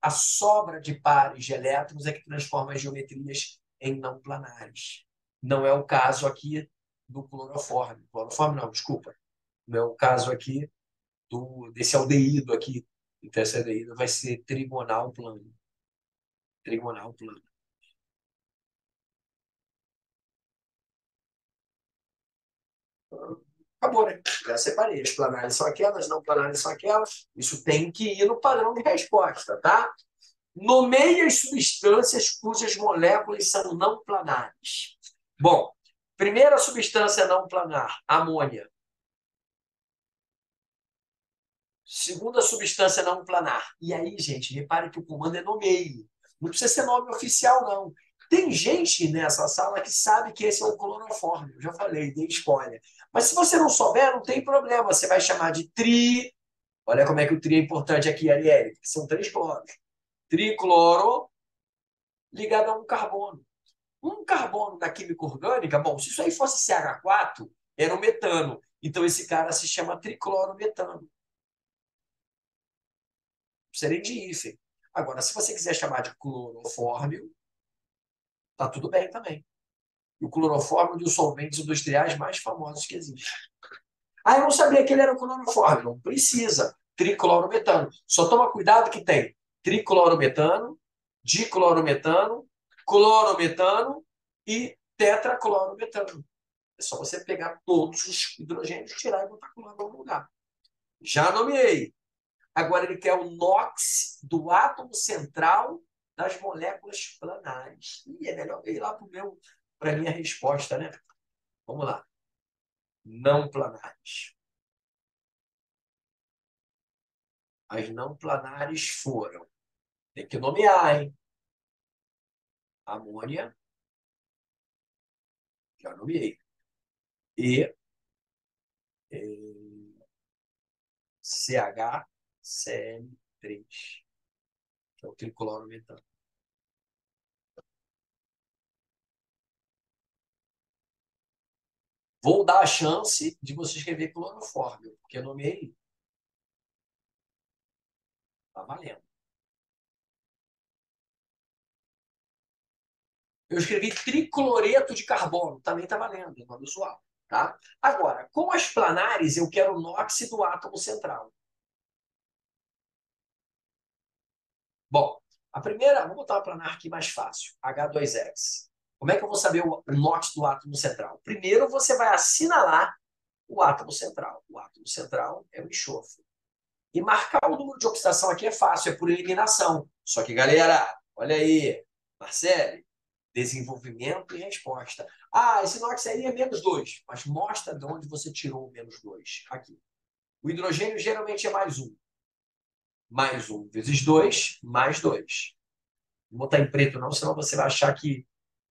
A sobra de pares de elétrons é que transforma as geometrias em não planares. Não é o caso aqui do clorofórmio. Clorofórmio não, desculpa. Não é o caso aqui desse aldeído aqui. Então, esse aldeído vai ser trigonal plano. Trigonal plano. Acabou, né? Já separei. As planares são aquelas, não planares são aquelas. Isso tem que ir no padrão de resposta, tá? Nomeie as substâncias cujas moléculas são não planares. Bom, primeira substância não planar, amônia. Segunda substância não planar. E aí, gente, repare que o comando é nomeie. Não precisa ser nome oficial, não. Tem gente nessa sala que sabe que esse é o clorofórmio. Eu já falei, dei spoiler. Mas se você não souber, não tem problema. Você vai chamar de tri. Olha como é que o tri é importante aqui, Arielle, porque são 3 cloros. Tricloro ligado a um carbono. Um carbono da química orgânica, bom, se isso aí fosse CH4, era o metano. Então esse cara se chama triclorometano. Seria de hífen. Agora, se você quiser chamar de clorofórmio, tá tudo bem também. E o clorofórmio é um dos solventes industriais mais famosos que existe. Ah, eu não sabia que ele era clorofórmio. Não precisa. Triclorometano. Só toma cuidado que tem triclorometano, diclorometano, clorometano e tetraclorometano. É só você pegar todos os hidrogênios, tirar e botar cloro no lugar. Já nomeei. Agora ele quer o NOx do átomo central das moléculas planares. E é melhor ir lá para a minha resposta, né? Vamos lá. Não planares. As não planares foram. Tem que nomear, hein? Amônia. Já nomeei. E CHCl3, que é o triclorometano. Vou dar a chance de você escrever clorofórmio, porque eu nomeei. Tá valendo. Eu escrevi tricloreto de carbono, também está valendo, é nome usual. Tá? Agora, com as planares, eu quero o NOx do átomo central. Bom, a primeira, vamos botar uma planar aqui mais fácil, H2S. Como é que eu vou saber o NOx do átomo central? Primeiro, você vai assinalar o átomo central. O átomo central é o enxofre. E marcar o número de oxidação aqui é fácil, é por eliminação. Só que, galera, olha aí, Marcelo, desenvolvimento e resposta. Ah, esse NOx aí é -2, mas mostra de onde você tirou o -2. Aqui. O hidrogênio geralmente é +1. +1 vezes 2, mais 2. Não vou botar em preto não, senão você vai achar que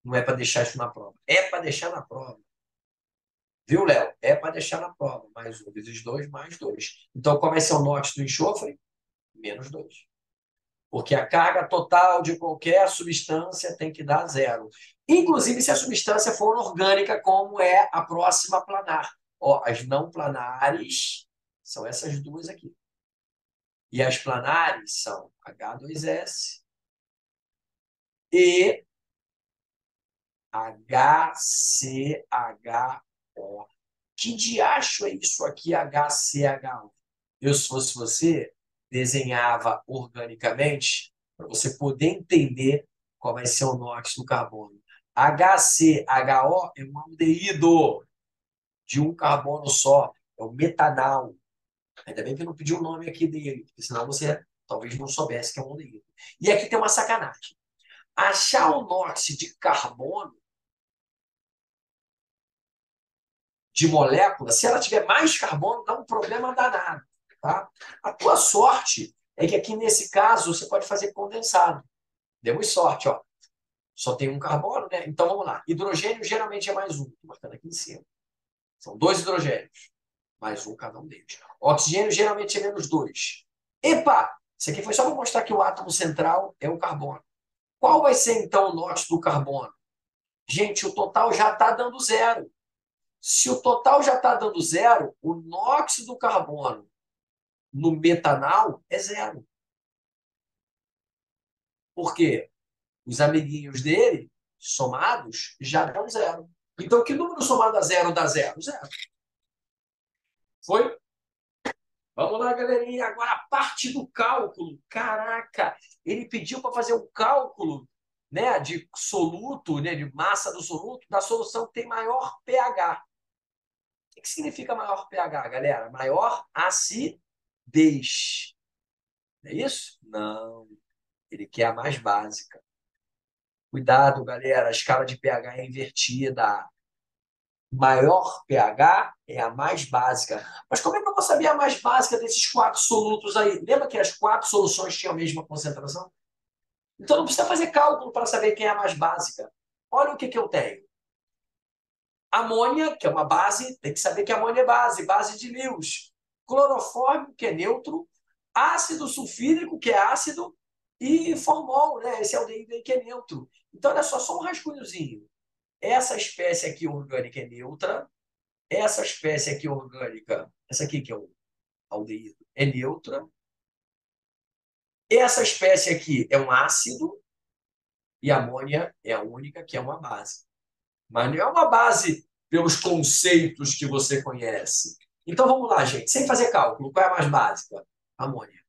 não é para deixar isso na prova. É para deixar na prova. Viu, Léo? É para deixar na prova. +1 vezes 2, mais 2. Então, qual vai ser o NOx do enxofre? -2. Porque a carga total de qualquer substância tem que dar 0. Inclusive se a substância for orgânica, como é a próxima planar. Ó, as não planares são essas duas aqui. E as planares são H2S e HCHO. Que diacho é isso aqui, HCHO? Eu, se fosse você, desenhava organicamente para você poder entender qual vai ser o NOx do carbono. HCHO é um aldeído de um carbono só, é o metanal. Ainda bem que eu não pedi o nome aqui dele, porque senão você talvez não soubesse que é um aldeído. E aqui tem uma sacanagem. Achar o NOx de carbono, de molécula, se ela tiver mais carbono, dá um problema danado. Tá? A tua sorte é que aqui nesse caso você pode fazer condensado. Demos sorte, ó. Só tem um carbono, né? Então vamos lá. Hidrogênio geralmente é +1. Estou marcando aqui em cima. São 2 hidrogênios. +1 cada um deles. Oxigênio geralmente é -2. Epa! Isso aqui foi só para mostrar que o átomo central é o carbono. Qual vai ser então o NOx do carbono? Gente, o total já está dando 0. Se o total já está dando 0, o NOx do carbono no metanal é 0. Por quê? Os amiguinhos dele, somados, já dão zero. Então, que número somado a zero dá zero? Zero. Foi? Vamos lá, galerinha. Agora a parte do cálculo. Caraca, ele pediu para fazer um cálculo, né, de soluto, né, de massa do soluto, da solução que tem maior pH. O que significa maior pH, galera? Maior acidez. É isso? Não. Ele quer a mais básica. Cuidado, galera. A escala de pH é invertida. Maior pH é a mais básica. Mas como é que eu vou saber a mais básica desses quatro solutos aí? Lembra que as quatro soluções tinham a mesma concentração? Então não precisa fazer cálculo para saber quem é a mais básica. Olha o que, que eu tenho. Amônia, que é uma base, tem que saber que amônia é base, base de Lewis. Clorofórmio, que é neutro. Ácido sulfídrico, que é ácido. E formol, né? Esse aldeído aí que é neutro. Então, olha só um rascunhozinho. Essa espécie aqui orgânica é neutra. Essa espécie aqui orgânica, essa aqui que é o aldeído, é neutra. Essa espécie aqui é um ácido. E a amônia é a única que é uma base. Mas não é uma base pelos conceitos que você conhece. Então vamos lá, gente. Sem fazer cálculo, qual é a mais básica? Amônia.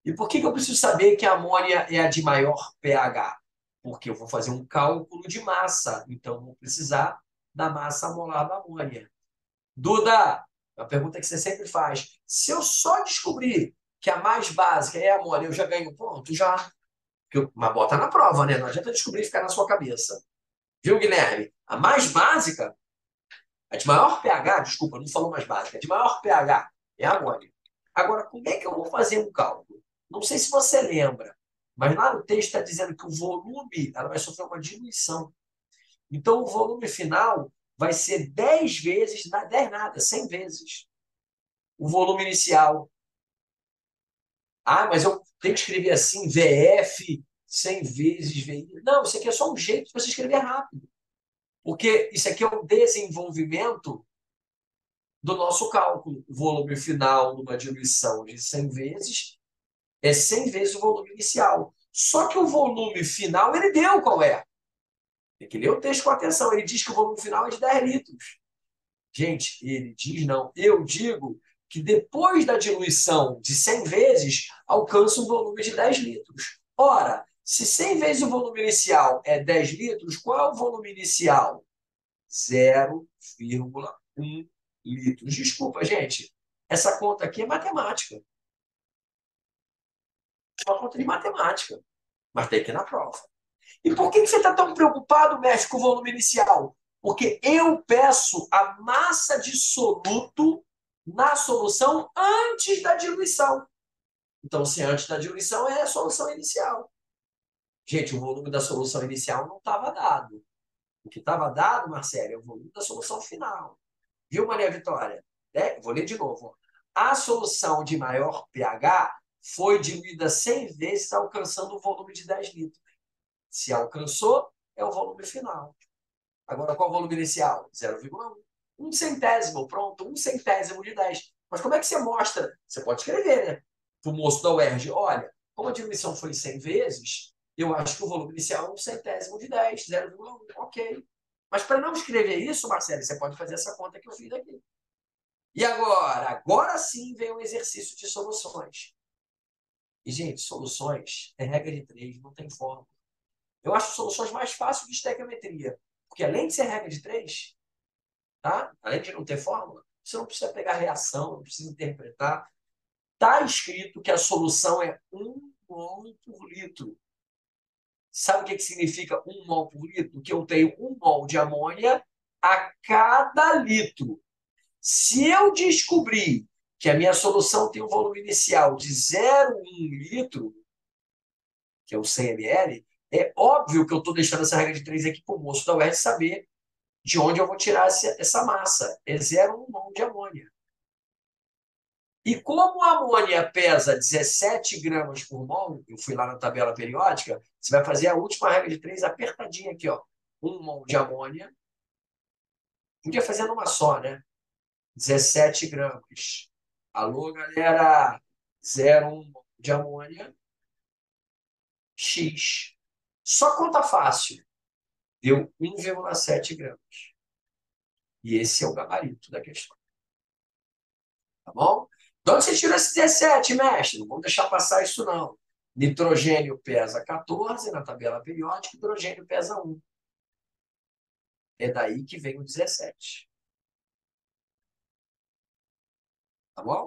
E por que eu preciso saber que a amônia é a de maior pH? Porque eu vou fazer um cálculo de massa. Então eu vou precisar da massa molar da amônia. Duda, a pergunta que você sempre faz. Se eu só descobrir que a mais básica é a amônia, eu já ganho um ponto? Já. Mas bota na prova, né? Não adianta descobrir e ficar na sua cabeça. Viu, Guilherme? A mais básica, a de maior pH, desculpa, não falou mais básica, a de maior pH é a amônia. Agora, como é que eu vou fazer um cálculo? Não sei se você lembra, mas lá no texto está dizendo que o volume ela vai sofrer uma diluição. Então, o volume final vai ser 10 vezes, 10 nada, 100 vezes o volume inicial. Ah, mas eu tenho que escrever assim, VF 100 vezes VI. Não, isso aqui é só um jeito de você escrever rápido. Porque isso aqui é um desenvolvimento do nosso cálculo. O volume final numa diluição de 100 vezes é 100 vezes o volume inicial. Só que o volume final, ele deu qual é? Tem que ler o texto com atenção. Ele diz que o volume final é de 10 litros. Gente, ele diz não. Eu digo que depois da diluição de 100 vezes, alcança um volume de 10 litros. Ora, se 100 vezes o volume inicial é 10 litros, qual é o volume inicial? 0,1 litros. Desculpa, gente. Essa conta aqui é matemática. É uma conta de matemática. Mas tem que ir na prova. E por que você está tão preocupado, mestre, com o volume inicial? Porque eu peço a massa de soluto na solução antes da diluição. Então, se antes da diluição é a solução inicial. Gente, o volume da solução inicial não estava dado. O que estava dado, Marcelo, é o volume da solução final. Viu, Maria Vitória? Vou ler de novo. A solução de maior pH foi diluída 100 vezes, alcançando o volume de 10 litros. Se alcançou, é o volume final. Agora, qual é o volume inicial? 0,1. Um centésimo, pronto, um centésimo de 10. Mas como é que você mostra? Você pode escrever, né? Para o moço da UERJ, olha, como a diluição foi 100 vezes, eu acho que o volume inicial é um centésimo de 10, 0,1. Ok. Mas para não escrever isso, Marcelo, você pode fazer essa conta que eu fiz aqui. E agora? Agora sim vem um exercício de soluções. E, gente, soluções é regra de três, não tem fórmula. Eu acho soluções mais fáceis de estequiometria. Porque além de ser regra de três, tá? Além de não ter fórmula, você não precisa pegar reação, não precisa interpretar. Está escrito que a solução é 1 mol por litro. Sabe o que significa 1 mol por litro? Que eu tenho 1 mol de amônia a cada litro. Se eu descobrir que a minha solução tem um volume inicial de 0,1 litro, que é o 100 ml, é óbvio que eu estou deixando essa regra de 3 aqui para o moço da UERJ saber de onde eu vou tirar essa massa. É 0,1 mol de amônia. E como a amônia pesa 17 gramas por mol, eu fui lá na tabela periódica, você vai fazer a última regra de 3 apertadinha aqui, ó. 1 mol de amônia. Podia fazer numa só, né? 17 gramas. Alô, galera? 0,1 mol de amônia X. Só conta fácil. Deu 1,7 gramas. E esse é o gabarito da questão. Tá bom? De onde você tirou esse 17, mestre? Não vamos deixar passar isso, não. Nitrogênio pesa 14 na tabela periódica, hidrogênio pesa 1. É daí que vem o 17. Tá bom?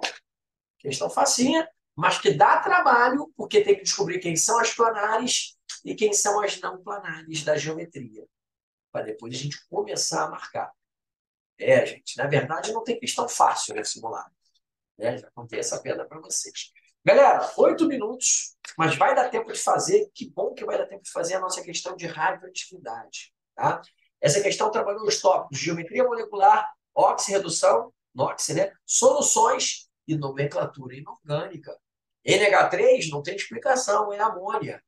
Questão facinha, mas que dá trabalho, porque tem que descobrir quem são as planares e quem são as não planares da geometria. Para depois a gente começar a marcar. Gente, na verdade não tem questão fácil nesse simulado. Já contei essa pedra para vocês. Galera, 8 minutos, mas vai dar tempo de fazer. Que bom que vai dar tempo de fazer a nossa questão de radioatividade. Tá? Essa questão trabalhou os tópicos de geometria molecular, oxirredução, NOx, né? Soluções e nomenclatura inorgânica. NH3 não tem explicação, é amônia.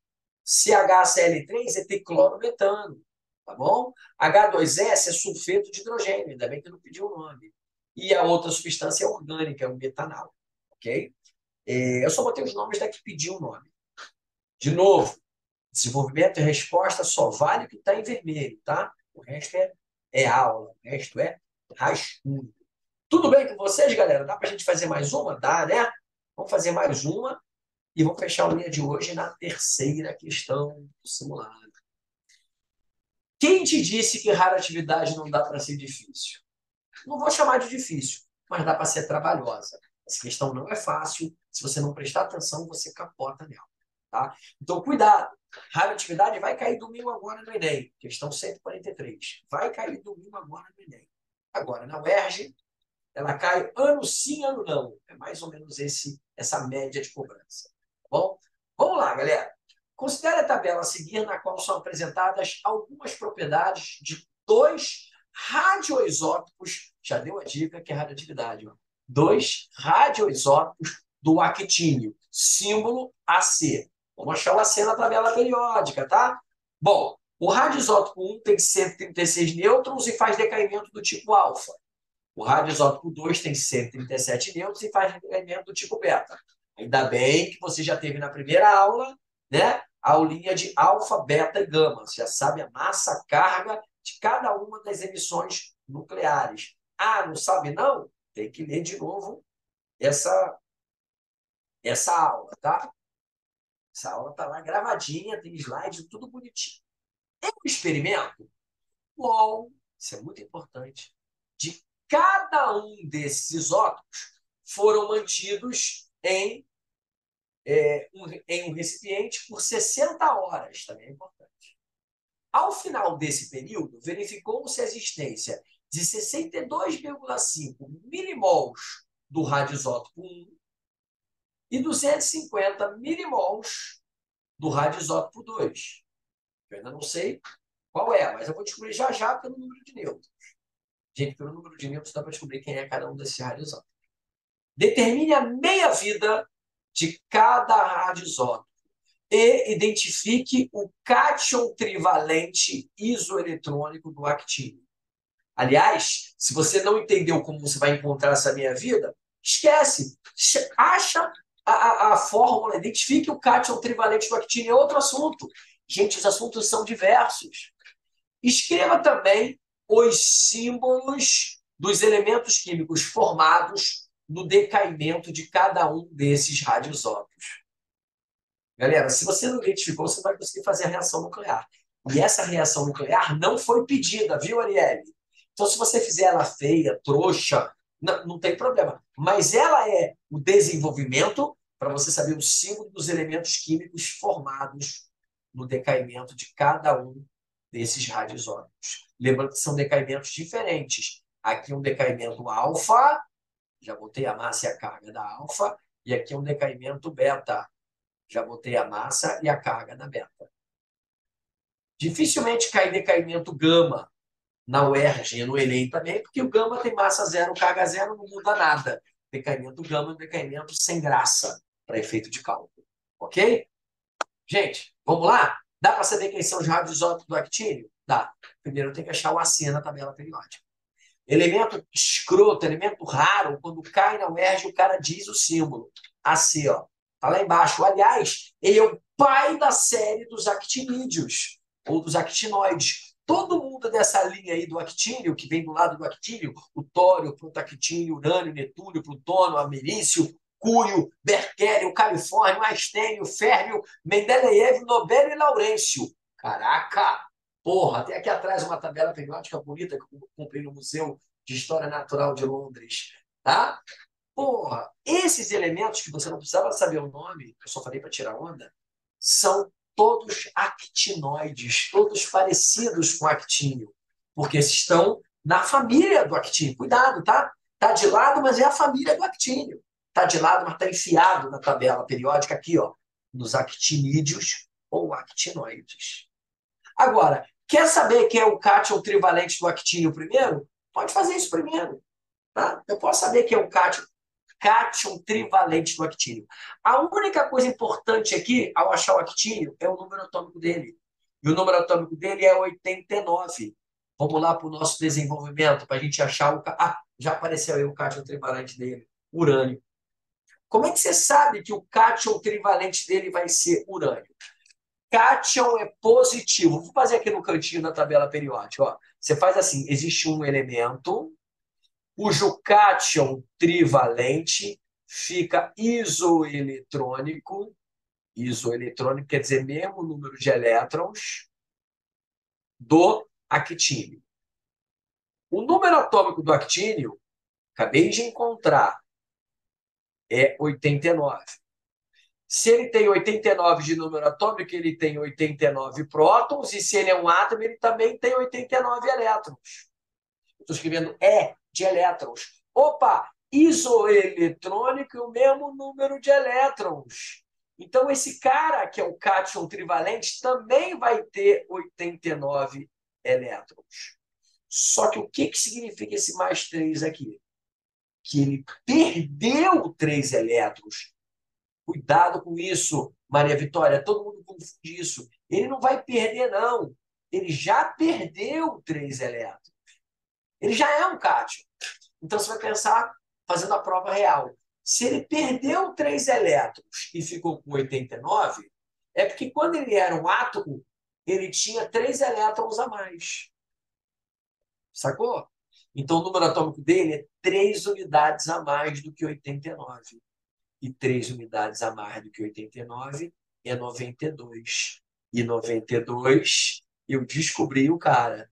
CHCl3 é triclorometano, tá bom? H2S é sulfeto de hidrogênio, ainda bem que não pediu o nome. E a outra substância é orgânica, é o metanal, ok? Eu só botei os nomes da que pediu o nome. De novo, desenvolvimento e resposta só vale o que está em vermelho, tá? O resto é aula, o resto é rascunho. Tudo bem com vocês, galera? Dá para a gente fazer mais uma? Dá, né? Vamos fazer mais uma e vamos fechar o dia de hoje na terceira questão do simulado. Quem te disse que radioatividade não dá para ser difícil? Não vou chamar de difícil, mas dá para ser trabalhosa. Essa questão não é fácil. Se você não prestar atenção, você capota nela. Tá? Então, cuidado. Radioatividade vai cair domingo agora no Enem. Questão 143. Vai cair domingo agora no Enem. Agora, na UERJ, ela cai ano sim, ano não. É mais ou menos essa média de cobrança. Tá bom? Vamos lá, galera. Considere a tabela a seguir, na qual são apresentadas algumas propriedades de dois radioisótopos. Já deu a dica que é radioatividade. Ó. Dois radioisótopos do actínio. Símbolo AC. Vamos achar o AC na tabela periódica, tá? Bom, o radioisótopo 1 tem 136 nêutrons e faz decaimento do tipo alfa. O radioisótopo 2 tem 137 nêutrons e faz decaimento do tipo beta. Ainda bem que você já teve na primeira aula, né, a aulinha de alfa, beta e gama. Você já sabe a massa, a carga de cada uma das emissões nucleares. Ah, não sabe não? Tem que ler de novo essa aula, tá? Essa aula está lá gravadinha, tem slide, tudo bonitinho. É um experimento, bom, isso é muito importante, de cada um desses isótopos foram mantidos em um recipiente por 60 horas, também é importante. Ao final desse período, verificou-se a existência de 62,5 milimols do radioisótopo 1 e 250 milimols do radioisótopo 2. Eu ainda não sei qual é, mas eu vou descobrir já já pelo número de nêutrons. Gente, pelo número de nêutrons dá para descobrir quem é cada um desses radioisótopos. Determine a meia-vida de cada radioisótopo e identifique o cátion trivalente isoeletrônico do actínio. Aliás, se você não entendeu como você vai encontrar essa meia-vida, esquece. Acha a fórmula, identifique o cátion trivalente do actínio. É outro assunto. Gente, os assuntos são diversos. Escreva também os símbolos dos elementos químicos formados no decaimento de cada um desses radioisótopos. Galera, se você não identificou, você não vai conseguir fazer a reação nuclear. E essa reação nuclear não foi pedida, viu, Arielle? Então, se você fizer ela feia, trouxa, não tem problema. Mas ela é o desenvolvimento para você saber o símbolo dos elementos químicos formados no decaimento de cada um desses radioisótopos. Lembrando que são decaimentos diferentes. Aqui um decaimento alfa, já botei a massa e a carga da alfa, e aqui um decaimento beta. Já botei a massa e a carga da beta. Dificilmente cai decaimento gama na UERJ e no Enem também, porque o gama tem massa zero, carga zero, não muda nada. Decaimento gama é um decaimento sem graça para efeito de cálculo. Ok? Gente, vamos lá? Dá para saber quem são os radioisótopos do actínio? Dá. Primeiro tem que achar o AC na tabela periódica. Elemento escroto, elemento raro, quando cai na UERJ, o cara diz o símbolo. AC, ó. Tá lá embaixo. Aliás, ele é o pai da série dos actinídeos, ou dos actinoides. Todo mundo dessa linha aí do actínio, que vem do lado do actínio, o tório, o protactínio, urânio, netúnio, plutônio, americium, cúrio, berquélio, califórnio, astênio, férmio, Mendeleev, Nobel e Laurêncio. Caraca! Porra, tem aqui atrás uma tabela periódica bonita que eu comprei no Museu de História Natural de Londres. Tá? Porra, esses elementos que você não precisava saber o nome, eu só falei para tirar onda, são todos actinoides, todos parecidos com actínio, porque esses estão na família do actínio. Cuidado, tá? Tá de lado, mas é a família do actínio. Tá de lado, mas tá enfiado na tabela periódica aqui, ó, nos actinídeos ou actinoides. Agora, quer saber quem é o cátion trivalente do actínio primeiro? Pode fazer isso primeiro. Tá? Eu posso saber quem é o cátion trivalente do actínio. A única coisa importante aqui, ao achar o actínio, é o número atômico dele. E o número atômico dele é 89. Vamos lá para o nosso desenvolvimento, para a gente achar o... Ah, já apareceu aí o cátion trivalente dele, urânio. Como é que você sabe que o cátion trivalente dele vai ser urânio? Cátion é positivo. Vou fazer aqui no cantinho da tabela periódica. Ó. Você faz assim, existe um elemento cujo cátion trivalente fica isoeletrônico. Isoeletrônico quer dizer mesmo número de elétrons do actínio. O número atômico do actínio, acabei de encontrar, é 89. Se ele tem 89 de número atômico, ele tem 89 prótons, e se ele é um átomo, ele também tem 89 elétrons. Estou escrevendo E de elétrons. Opa, isoeletrônico e o mesmo número de elétrons. Então, esse cara, que é o cátion trivalente, também vai ter 89 elétrons. Só que o que significa esse mais 3 aqui? Que ele perdeu 3 elétrons. Cuidado com isso, Maria Vitória. Todo mundo confunde isso. Ele não vai perder, não. Ele já perdeu 3 elétrons. Ele já é um cátion. Então, você vai pensar, fazendo a prova real. Se ele perdeu 3 elétrons e ficou com 89, é porque quando ele era um átomo, ele tinha 3 elétrons a mais. Sacou? Então, o número atômico dele é 3 unidades a mais do que 89. E 3 unidades a mais do que 89 é 92. E 92, eu descobri o cara.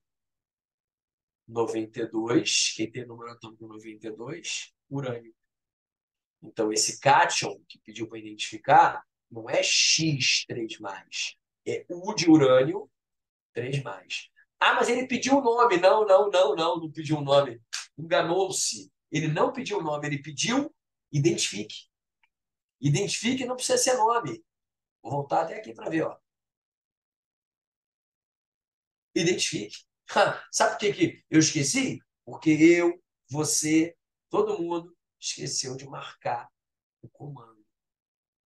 92, quem tem número atômico 92? Urânio. Então, esse cátion que pediu para identificar não é X3+, é U de urânio 3+. Ah, mas ele pediu o nome. Não, não, não, não, não pediu o nome. Enganou-se. Ele não pediu o nome, ele pediu identifique. Identifique não precisa ser nome. Vou voltar até aqui para ver. Ó. Identifique. Sabe por que eu esqueci? Porque eu, você, todo mundo esqueceu de marcar o comando.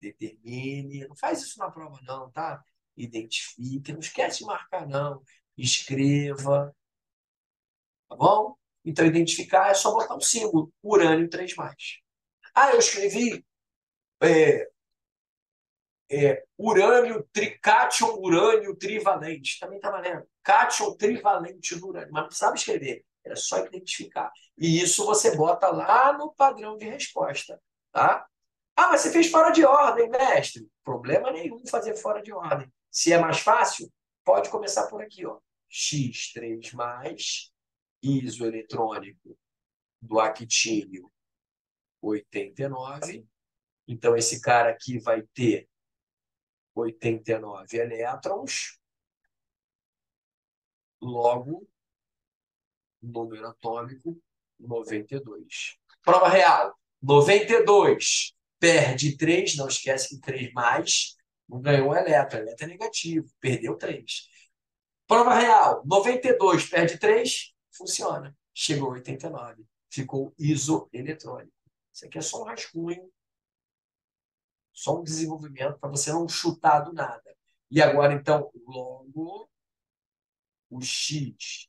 Determine. Não faz isso na prova, não, tá? Identifique. Não esquece de marcar, não. Escreva. Tá bom? Então, identificar é só botar um símbolo. Urânio 3+. Ah, eu escrevi é, urânio, cátion urânio trivalente. Também está valendo. Cátion trivalente no urânio. Mas não precisava escrever. Era só identificar. E isso você bota lá no padrão de resposta. Tá? Ah, mas você fez fora de ordem, mestre. Problema nenhum fazer fora de ordem. Se é mais fácil, pode começar por aqui. Ó. X3+, isoeletrônico do actínio 89. Então, esse cara aqui vai ter 89 elétrons, logo, número atômico, 92. Prova real, 92 perde 3, não esquece que 3 mais, não ganhou um elétron é negativo, perdeu 3. Prova real, 92 perde 3, funciona, chegou a 89, ficou isoeletrônico. Isso aqui é só um rascunho, só um desenvolvimento para você não chutar do nada. E agora, então, logo, o X3+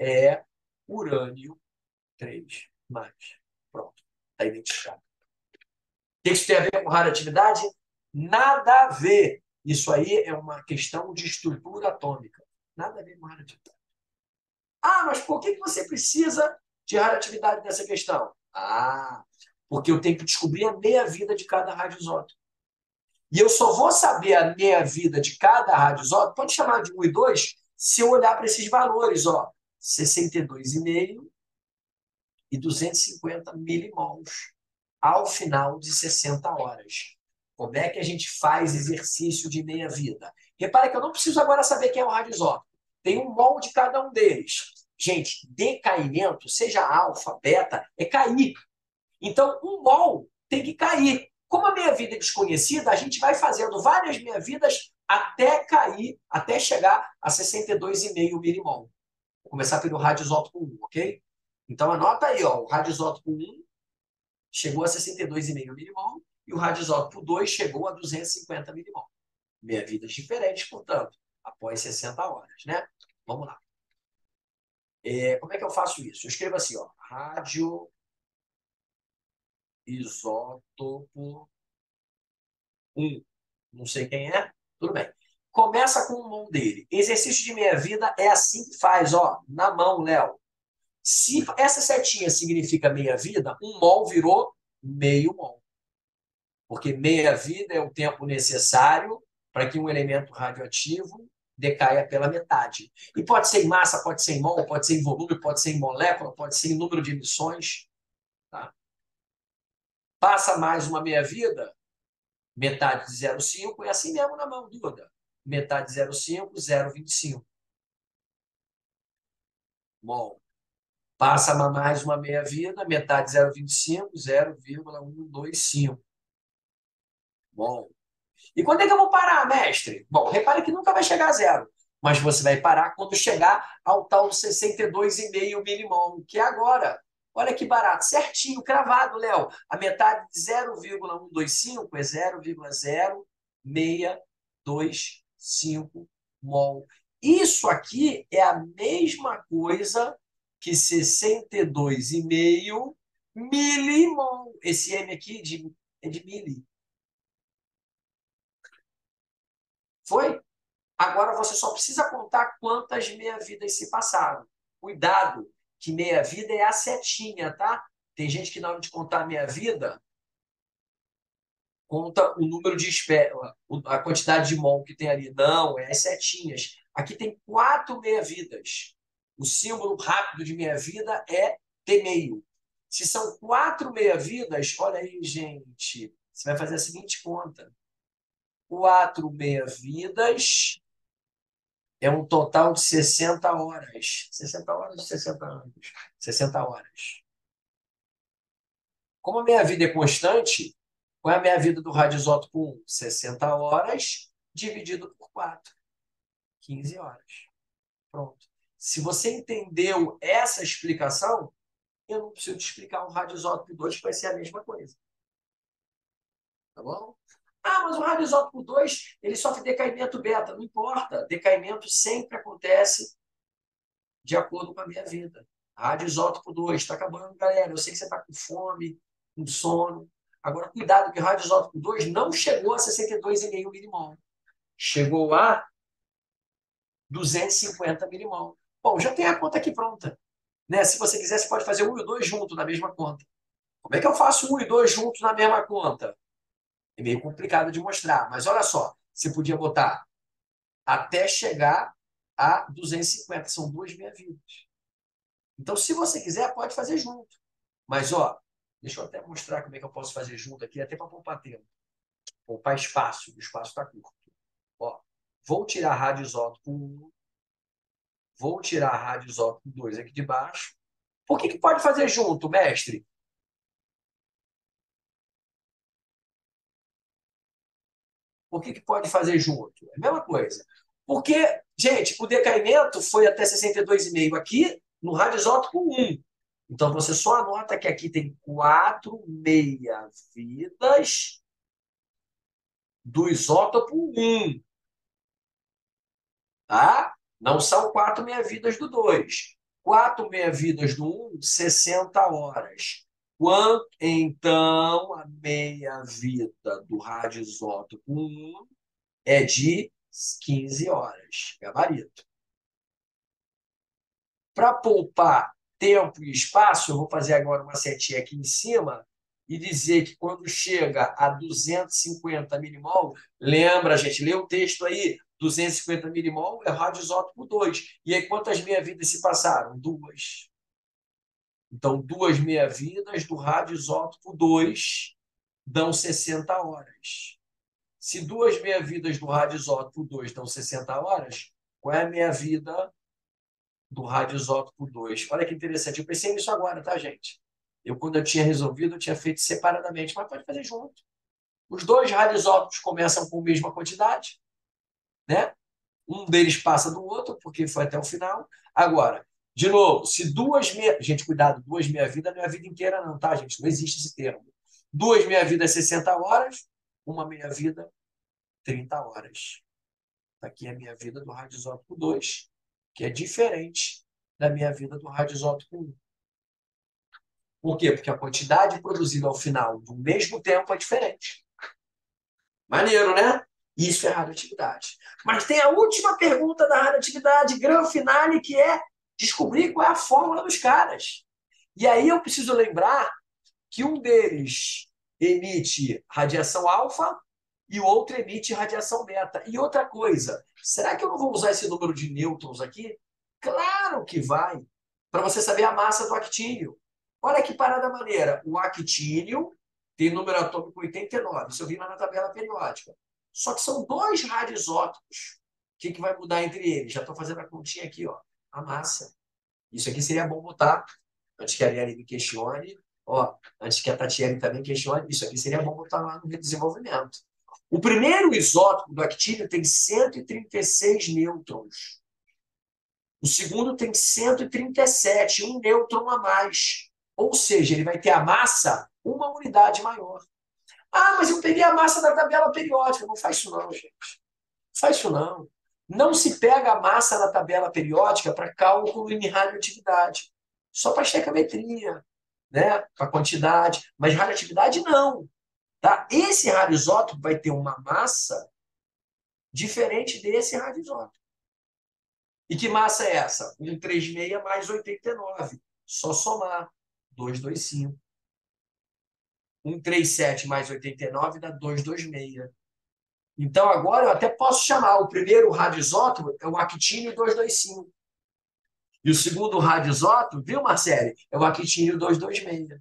é urânio 3+. Pronto, está identificado. O que isso tem a ver com radioatividade? Nada a ver. Isso aí é uma questão de estrutura atômica. Nada a ver com radioatividade. Ah, mas por que você precisa de radioatividade nessa questão? Ah, porque eu tenho que descobrir a meia-vida de cada radioisótopo. E eu só vou saber a meia-vida de cada radioisótopo, pode chamar de 1 e 2, se eu olhar para esses valores, ó, 62,5 e 250 milimols ao final de 60 horas. Como é que a gente faz exercício de meia-vida? Repare que eu não preciso agora saber quem é o radioisótopo. Tem um mol de cada um deles. Gente, decaimento, seja alfa, beta, é cair. Então, um mol tem que cair. Como a meia-vida é desconhecida, a gente vai fazendo várias meia-vidas até cair, até chegar a 62,5 milimol. Vou começar pelo radioisótopo 1, ok? Então, anota aí, ó, o radioisótopo 1 chegou a 62,5 milimol e o radioisótopo 2 chegou a 250 milimol. Meia-vidas diferentes, portanto, após 60 horas, né? Vamos lá. Como é que eu faço isso? Eu escrevo assim, ó, radioisótopo 1. Não sei quem é, tudo bem. Começa com o mão dele. Exercício de meia-vida é assim que faz, ó, na mão, Léo. Se essa setinha significa meia-vida, um mol virou meio mol. Porque meia-vida é o tempo necessário para que um elemento radioativo decaia pela metade. E pode ser em massa, pode ser em mol, pode ser em volume, pode ser em molécula, pode ser em número de emissões. Tá? Passa mais uma meia-vida, metade de 0,5, é assim mesmo na mão, Duda. Metade de 0,5, 0,25. Mol. Passa mais uma meia-vida, metade de 0,25, 0,125. Bom. E quando é que eu vou parar, mestre? Bom, repare que nunca vai chegar a zero. Mas você vai parar quando chegar ao tal 62,5 milimol, que é agora. Olha que barato, certinho, cravado, Léo. A metade de 0,125 é 0,0625 mol. Isso aqui é a mesma coisa que 62,5 milimol. Esse M aqui é de mili. Foi? Agora você só precisa contar quantas meia-vidas se passaram. Cuidado, que meia-vida é a setinha, tá? Tem gente que na hora de contar a meia-vida, conta o número de a quantidade de mol que tem ali. Não, é as setinhas. Aqui tem 4 meia-vidas. O símbolo rápido de meia-vida é T meio. Se são 4 meia-vidas, olha aí, gente, você vai fazer a seguinte conta. 4 meia-vidas é um total de 60 horas. 60 horas ou 60 anos? 60 horas. Como a minha vida é constante, qual é a minha vida do radioisótopo 1? 60 horas dividido por 4. 15 horas. Pronto. Se você entendeu essa explicação, eu não preciso te explicar o radioisótopo 2, que vai ser a mesma coisa. Tá bom? Ah, mas o radioisótopo 2, ele sofre decaimento beta. Não importa. Decaimento sempre acontece de acordo com a minha vida. Rádio isótopo 2, está acabando, galera. Eu sei que você está com fome, com sono. Agora, cuidado, que o rádio isótopo 2 não chegou a 62,5 milimol. Chegou a 250 milimol. Bom, já tem a conta aqui pronta. Né? Se você quiser, você pode fazer 1 e 2 juntos na mesma conta. Como é que eu faço 1 e 2 juntos na mesma conta? É meio complicado de mostrar, mas olha só, você podia botar até chegar a 250, são duas meia-vidas. Então, se você quiser, pode fazer junto. Mas, ó, deixa eu até mostrar como é que eu posso fazer junto aqui, até para poupar tempo. Poupar espaço, o espaço está curto. Ó, vou tirar a rádio isótopo 1, vou tirar a rádio isótopo 2 aqui de baixo. Por que pode fazer junto, mestre? Por que pode fazer junto? É a mesma coisa. Porque, gente, o decaimento foi até 62,5 aqui no rádio isótopo 1. Então, você só anota que aqui tem 4 meia-vidas do isótopo 1. Tá? Não são 4 meia-vidas do 2. 4 meia-vidas do 1, 60 horas. Então, a meia-vida do radioisótopo 1 é de 15 horas, gabarito. Para poupar tempo e espaço, eu vou fazer agora uma setinha aqui em cima e dizer que quando chega a 250 milimol, lembra, gente, lê o texto aí, 250 milimol é radioisótopo 2. E aí, quantas meia-vidas se passaram? 2. Então, 2 meia-vidas do radioisótopo 2 dão 60 horas. Se 2 meia-vidas do radioisótopo 2 dão 60 horas, qual é a meia-vida do radioisótopo 2? Olha que interessante. Eu pensei nisso agora, tá, gente? Quando eu tinha resolvido, eu tinha feito separadamente, mas pode fazer junto. Os dois radioisótopos começam com a mesma quantidade, né? Um deles passa do outro, porque foi até o final. Agora, de novo, se duas meia... Gente, cuidado, 2 meia-vida não é a vida inteira, não, tá, gente? Não existe esse termo. 2 meia-vida é 60 horas, uma meia-vida, 30 horas. Aqui é a minha vida do radioisótopo 2, que é diferente da minha vida do radioisótopo 1. Por quê? Porque a quantidade produzida ao final do mesmo tempo é diferente. Maneiro, né? Isso é radioatividade. Mas tem a última pergunta da radioatividade, gran finale, que é descobrir qual é a fórmula dos caras. E aí eu preciso lembrar que um deles emite radiação alfa e o outro emite radiação beta. E outra coisa, será que eu não vou usar esse número de nêutrons aqui? Claro que vai, para você saber a massa do actínio. Olha que parada maneira. O actínio tem número atômico 89, isso eu vi lá na tabela periódica. Só que são dois radioisótopos. O que vai mudar entre eles? Já estou fazendo a continha aqui, ó. A massa. Isso aqui seria bom botar, antes que a Ariane me questione, ó, antes que a Tatiane também questione, isso aqui seria bom botar lá no desenvolvimento. O primeiro isótopo do actínio tem 136 nêutrons. O segundo tem 137, um nêutron a mais. Ou seja, ele vai ter a massa uma unidade maior. Ah, mas eu peguei a massa da tabela periódica. Não faz isso não, gente. Não faz isso não. Não se pega a massa da tabela periódica para cálculo em radioatividade. Só para estequiometria, né? Para quantidade. Mas radioatividade não. Tá? Esse radioisótopo vai ter uma massa diferente desse radioisótopo. E que massa é essa? 136 mais 89. Só somar. 225. 137 mais 89 dá 226. Então, agora eu até posso chamar o primeiro radioisótopo é o actínio 225. E o segundo radioisótopo, viu, Marcele? É o actínio 226.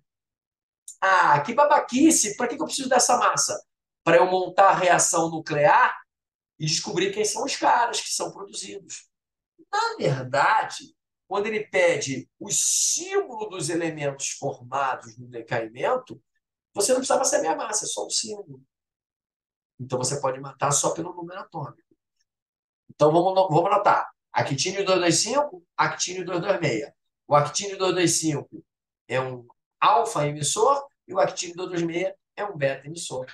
Ah, que babaquice! Para que eu preciso dessa massa? Para eu montar a reação nuclear e descobrir quem são os caras que são produzidos. Na verdade, quando ele pede o símbolo dos elementos formados no decaimento, você não precisava saber a massa, é só o símbolo. Então você pode matar só pelo número atômico. Então vamos anotar. Actínio 225, actínio 226. O actínio 225 é um alfa emissor e o actínio 226 é um beta emissor.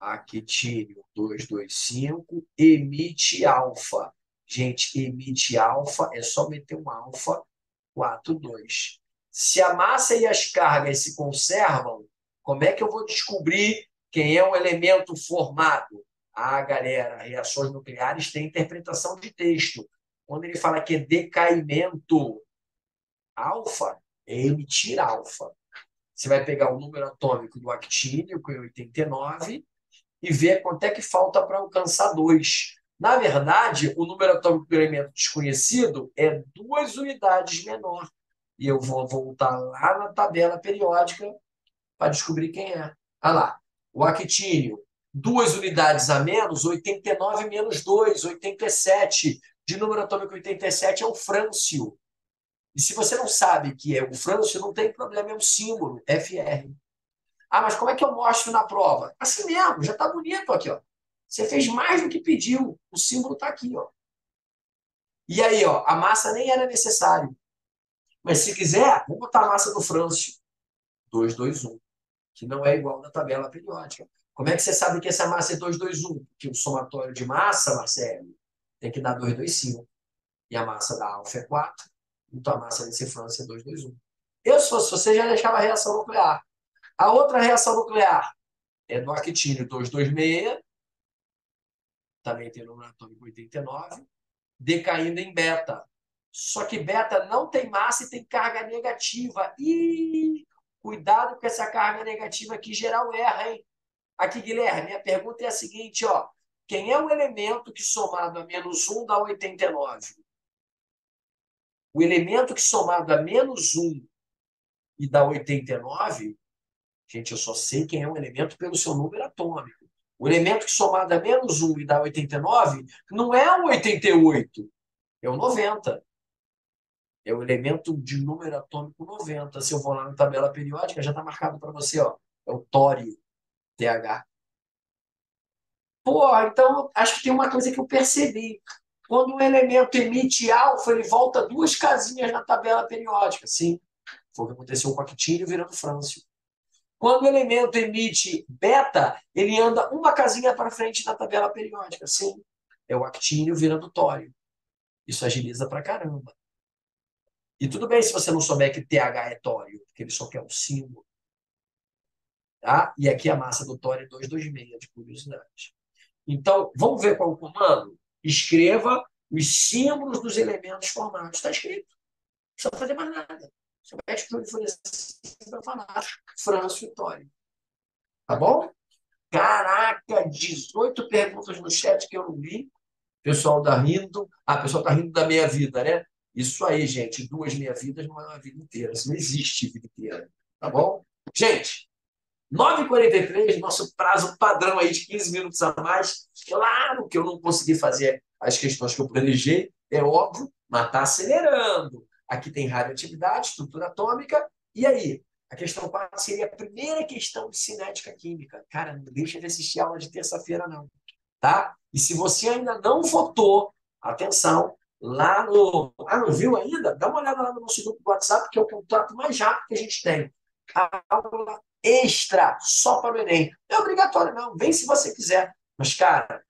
Actínio 225 emite alfa. Gente, emite alfa, é só meter um alfa 42. Se a massa e as cargas se conservam, como é que eu vou descobrir quem é o elemento formado? Ah, galera, reações nucleares têm interpretação de texto. Quando ele fala que é decaimento alfa, é emitir alfa. Você vai pegar o número atômico do actínio, que é 89, e ver quanto é que falta para alcançar 2. Na verdade, o número atômico do elemento desconhecido é 2 unidades menor. E eu vou voltar lá na tabela periódica para descobrir quem é. Olha lá, o actínio, 2 unidades a menos, 89 menos 2, 87. De número atômico 87 é o frâncio. E se você não sabe que é o frâncio, não tem problema, é um símbolo, FR. Ah, mas como é que eu mostro na prova? Assim mesmo, já está bonito aqui, ó. Você fez mais do que pediu. O símbolo está aqui, ó. E aí, ó, a massa nem era necessário. Mas se quiser, vamos botar a massa do frâncio. 221, que não é igual na tabela periódica. Como é que você sabe que essa massa é 221? Porque o somatório de massa, Marcelo, tem que dar 225. E a massa da alfa é 4. Então a massa desse frango vai ser 2,2,1. Eu, se fosse você, já deixava a reação nuclear. A outra reação nuclear é do actínio 2,26, também tem número atômico 89, decaindo em beta. Só que beta não tem massa e tem carga negativa. E cuidado com essa carga negativa que geral erra, hein? Aqui, Guilherme, minha pergunta é a seguinte, ó. Quem é o elemento que somado a -1 dá 89? O elemento que somado a -1 e dá 89, gente, eu só sei quem é um elemento pelo seu número atômico. O elemento que somado a -1 e dá 89 não é o 88, é o 90. É o elemento de número atômico 90. Se eu vou lá na tabela periódica, já está marcado para você, ó. É o tório, TH. Pô, então acho que tem uma coisa que eu percebi. Quando um elemento emite alfa, ele volta duas casinhas na tabela periódica. Sim, foi o que aconteceu com o actínio virando frâncio. Quando o elemento emite beta, ele anda uma casinha para frente na tabela periódica. Sim, é o actínio virando tório. Isso agiliza pra caramba. E tudo bem se você não souber que TH é tório, porque ele só quer um símbolo. Tá? E aqui a massa do tório é 226, de curiosidade. Então, vamos ver qual é o comando? Escreva os símbolos dos elementos formados. Está escrito. Não precisa fazer mais nada. Você vai escrever para falar França e tório. Tá bom? Caraca, 18 perguntas no chat que eu não li. O pessoal está rindo. Ah, o pessoal está rindo da meia vida, né? Isso aí, gente. 2 meia-vidas não é uma vida inteira. Isso não existe vida inteira. Tá bom? Gente, 9h43, nosso prazo padrão aí de 15 minutos a mais. Claro que eu não consegui fazer as questões que eu planejei, é óbvio, mas está acelerando. Aqui tem radioatividade, estrutura atômica. E aí? A questão 4 seria a primeira questão de cinética química. Cara, não deixa de assistir a aula de terça-feira, não. Tá? E se você ainda não votou, atenção, lá no. Ah, não viu ainda? Dá uma olhada lá no nosso grupo do WhatsApp, que é o contato mais rápido que a gente tem. A aula extra, só para o Enem. Não é obrigatório, não. Vem se você quiser. Mas, cara,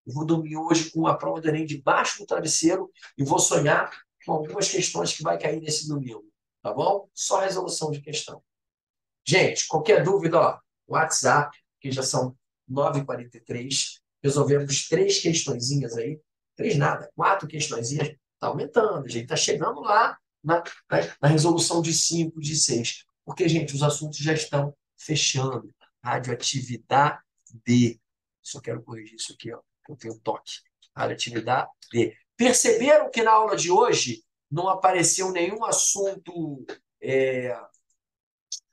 eu vou dormir hoje com a prova do Enem debaixo do travesseiro e vou sonhar com algumas questões que vai cair nesse domingo. Tá bom? Só resolução de questão. Gente, qualquer dúvida, ó, WhatsApp, que já são 9h43. Resolvemos 3 questõezinhas aí. 3 nada, 4 questõezinhas. Está aumentando, a gente está chegando lá na resolução de 5, de 6. Porque, gente, os assuntos já estão fechando. Radioatividade. Só quero corrigir isso aqui, ó. Eu tenho toque. Radioatividade. Perceberam que na aula de hoje não apareceu nenhum assunto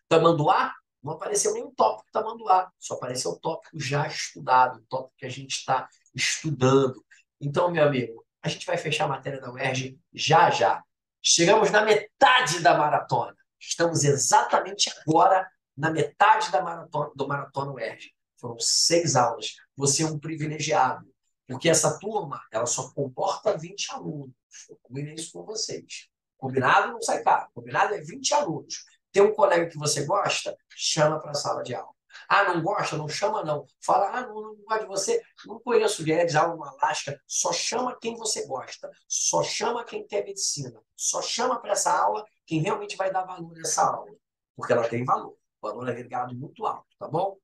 tamanduá? Não apareceu nenhum tópico tamanduá. Só apareceu o tópico já estudado, o tópico que a gente está estudando. Então, meu amigo, a gente vai fechar a matéria da UERJ já já. Chegamos na metade da maratona. Estamos exatamente agora na metade da maratona, do Maratona UERJ. Foram 6 aulas. Você é um privilegiado, porque essa turma ela só comporta 20 alunos. Eu combinei isso com vocês. Combinado não sai caro. Combinado é 20 alunos. Tem um colega que você gosta, chama para a sala de aula. Ah, não gosta? Não chama, não. Fala, ah, não gosto de você. Não conheço o Guedes, aula no Alasca. Só chama quem você gosta. Só chama quem quer medicina. Só chama para essa aula quem realmente vai dar valor nessa aula. Porque ela tem valor. Valor agregado muito alto, tá bom?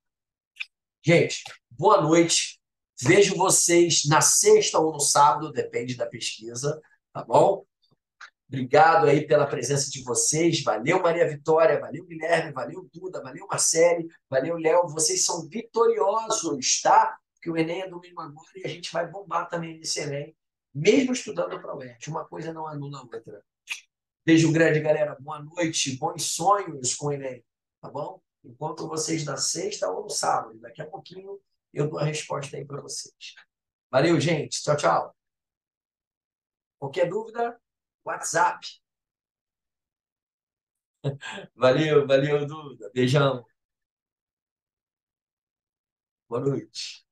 Gente, boa noite. Vejo vocês na sexta ou no sábado, depende da pesquisa, tá bom? Obrigado aí pela presença de vocês. Valeu, Maria Vitória. Valeu, Guilherme. Valeu, Duda. Valeu, Marcele. Valeu, Léo. Vocês são vitoriosos, tá? Porque o Enem é domingo agora e a gente vai bombar também nesse Enem, mesmo estudando para o UERJ. Uma coisa não anula a outra. Beijo grande, galera. Boa noite. Bons sonhos com o Enem, tá bom? Encontro vocês na sexta ou no sábado. Daqui a pouquinho eu dou a resposta aí para vocês. Valeu, gente. Tchau, tchau. Qualquer dúvida, WhatsApp. Valeu, valeu, Duda. Beijão. Boa noite.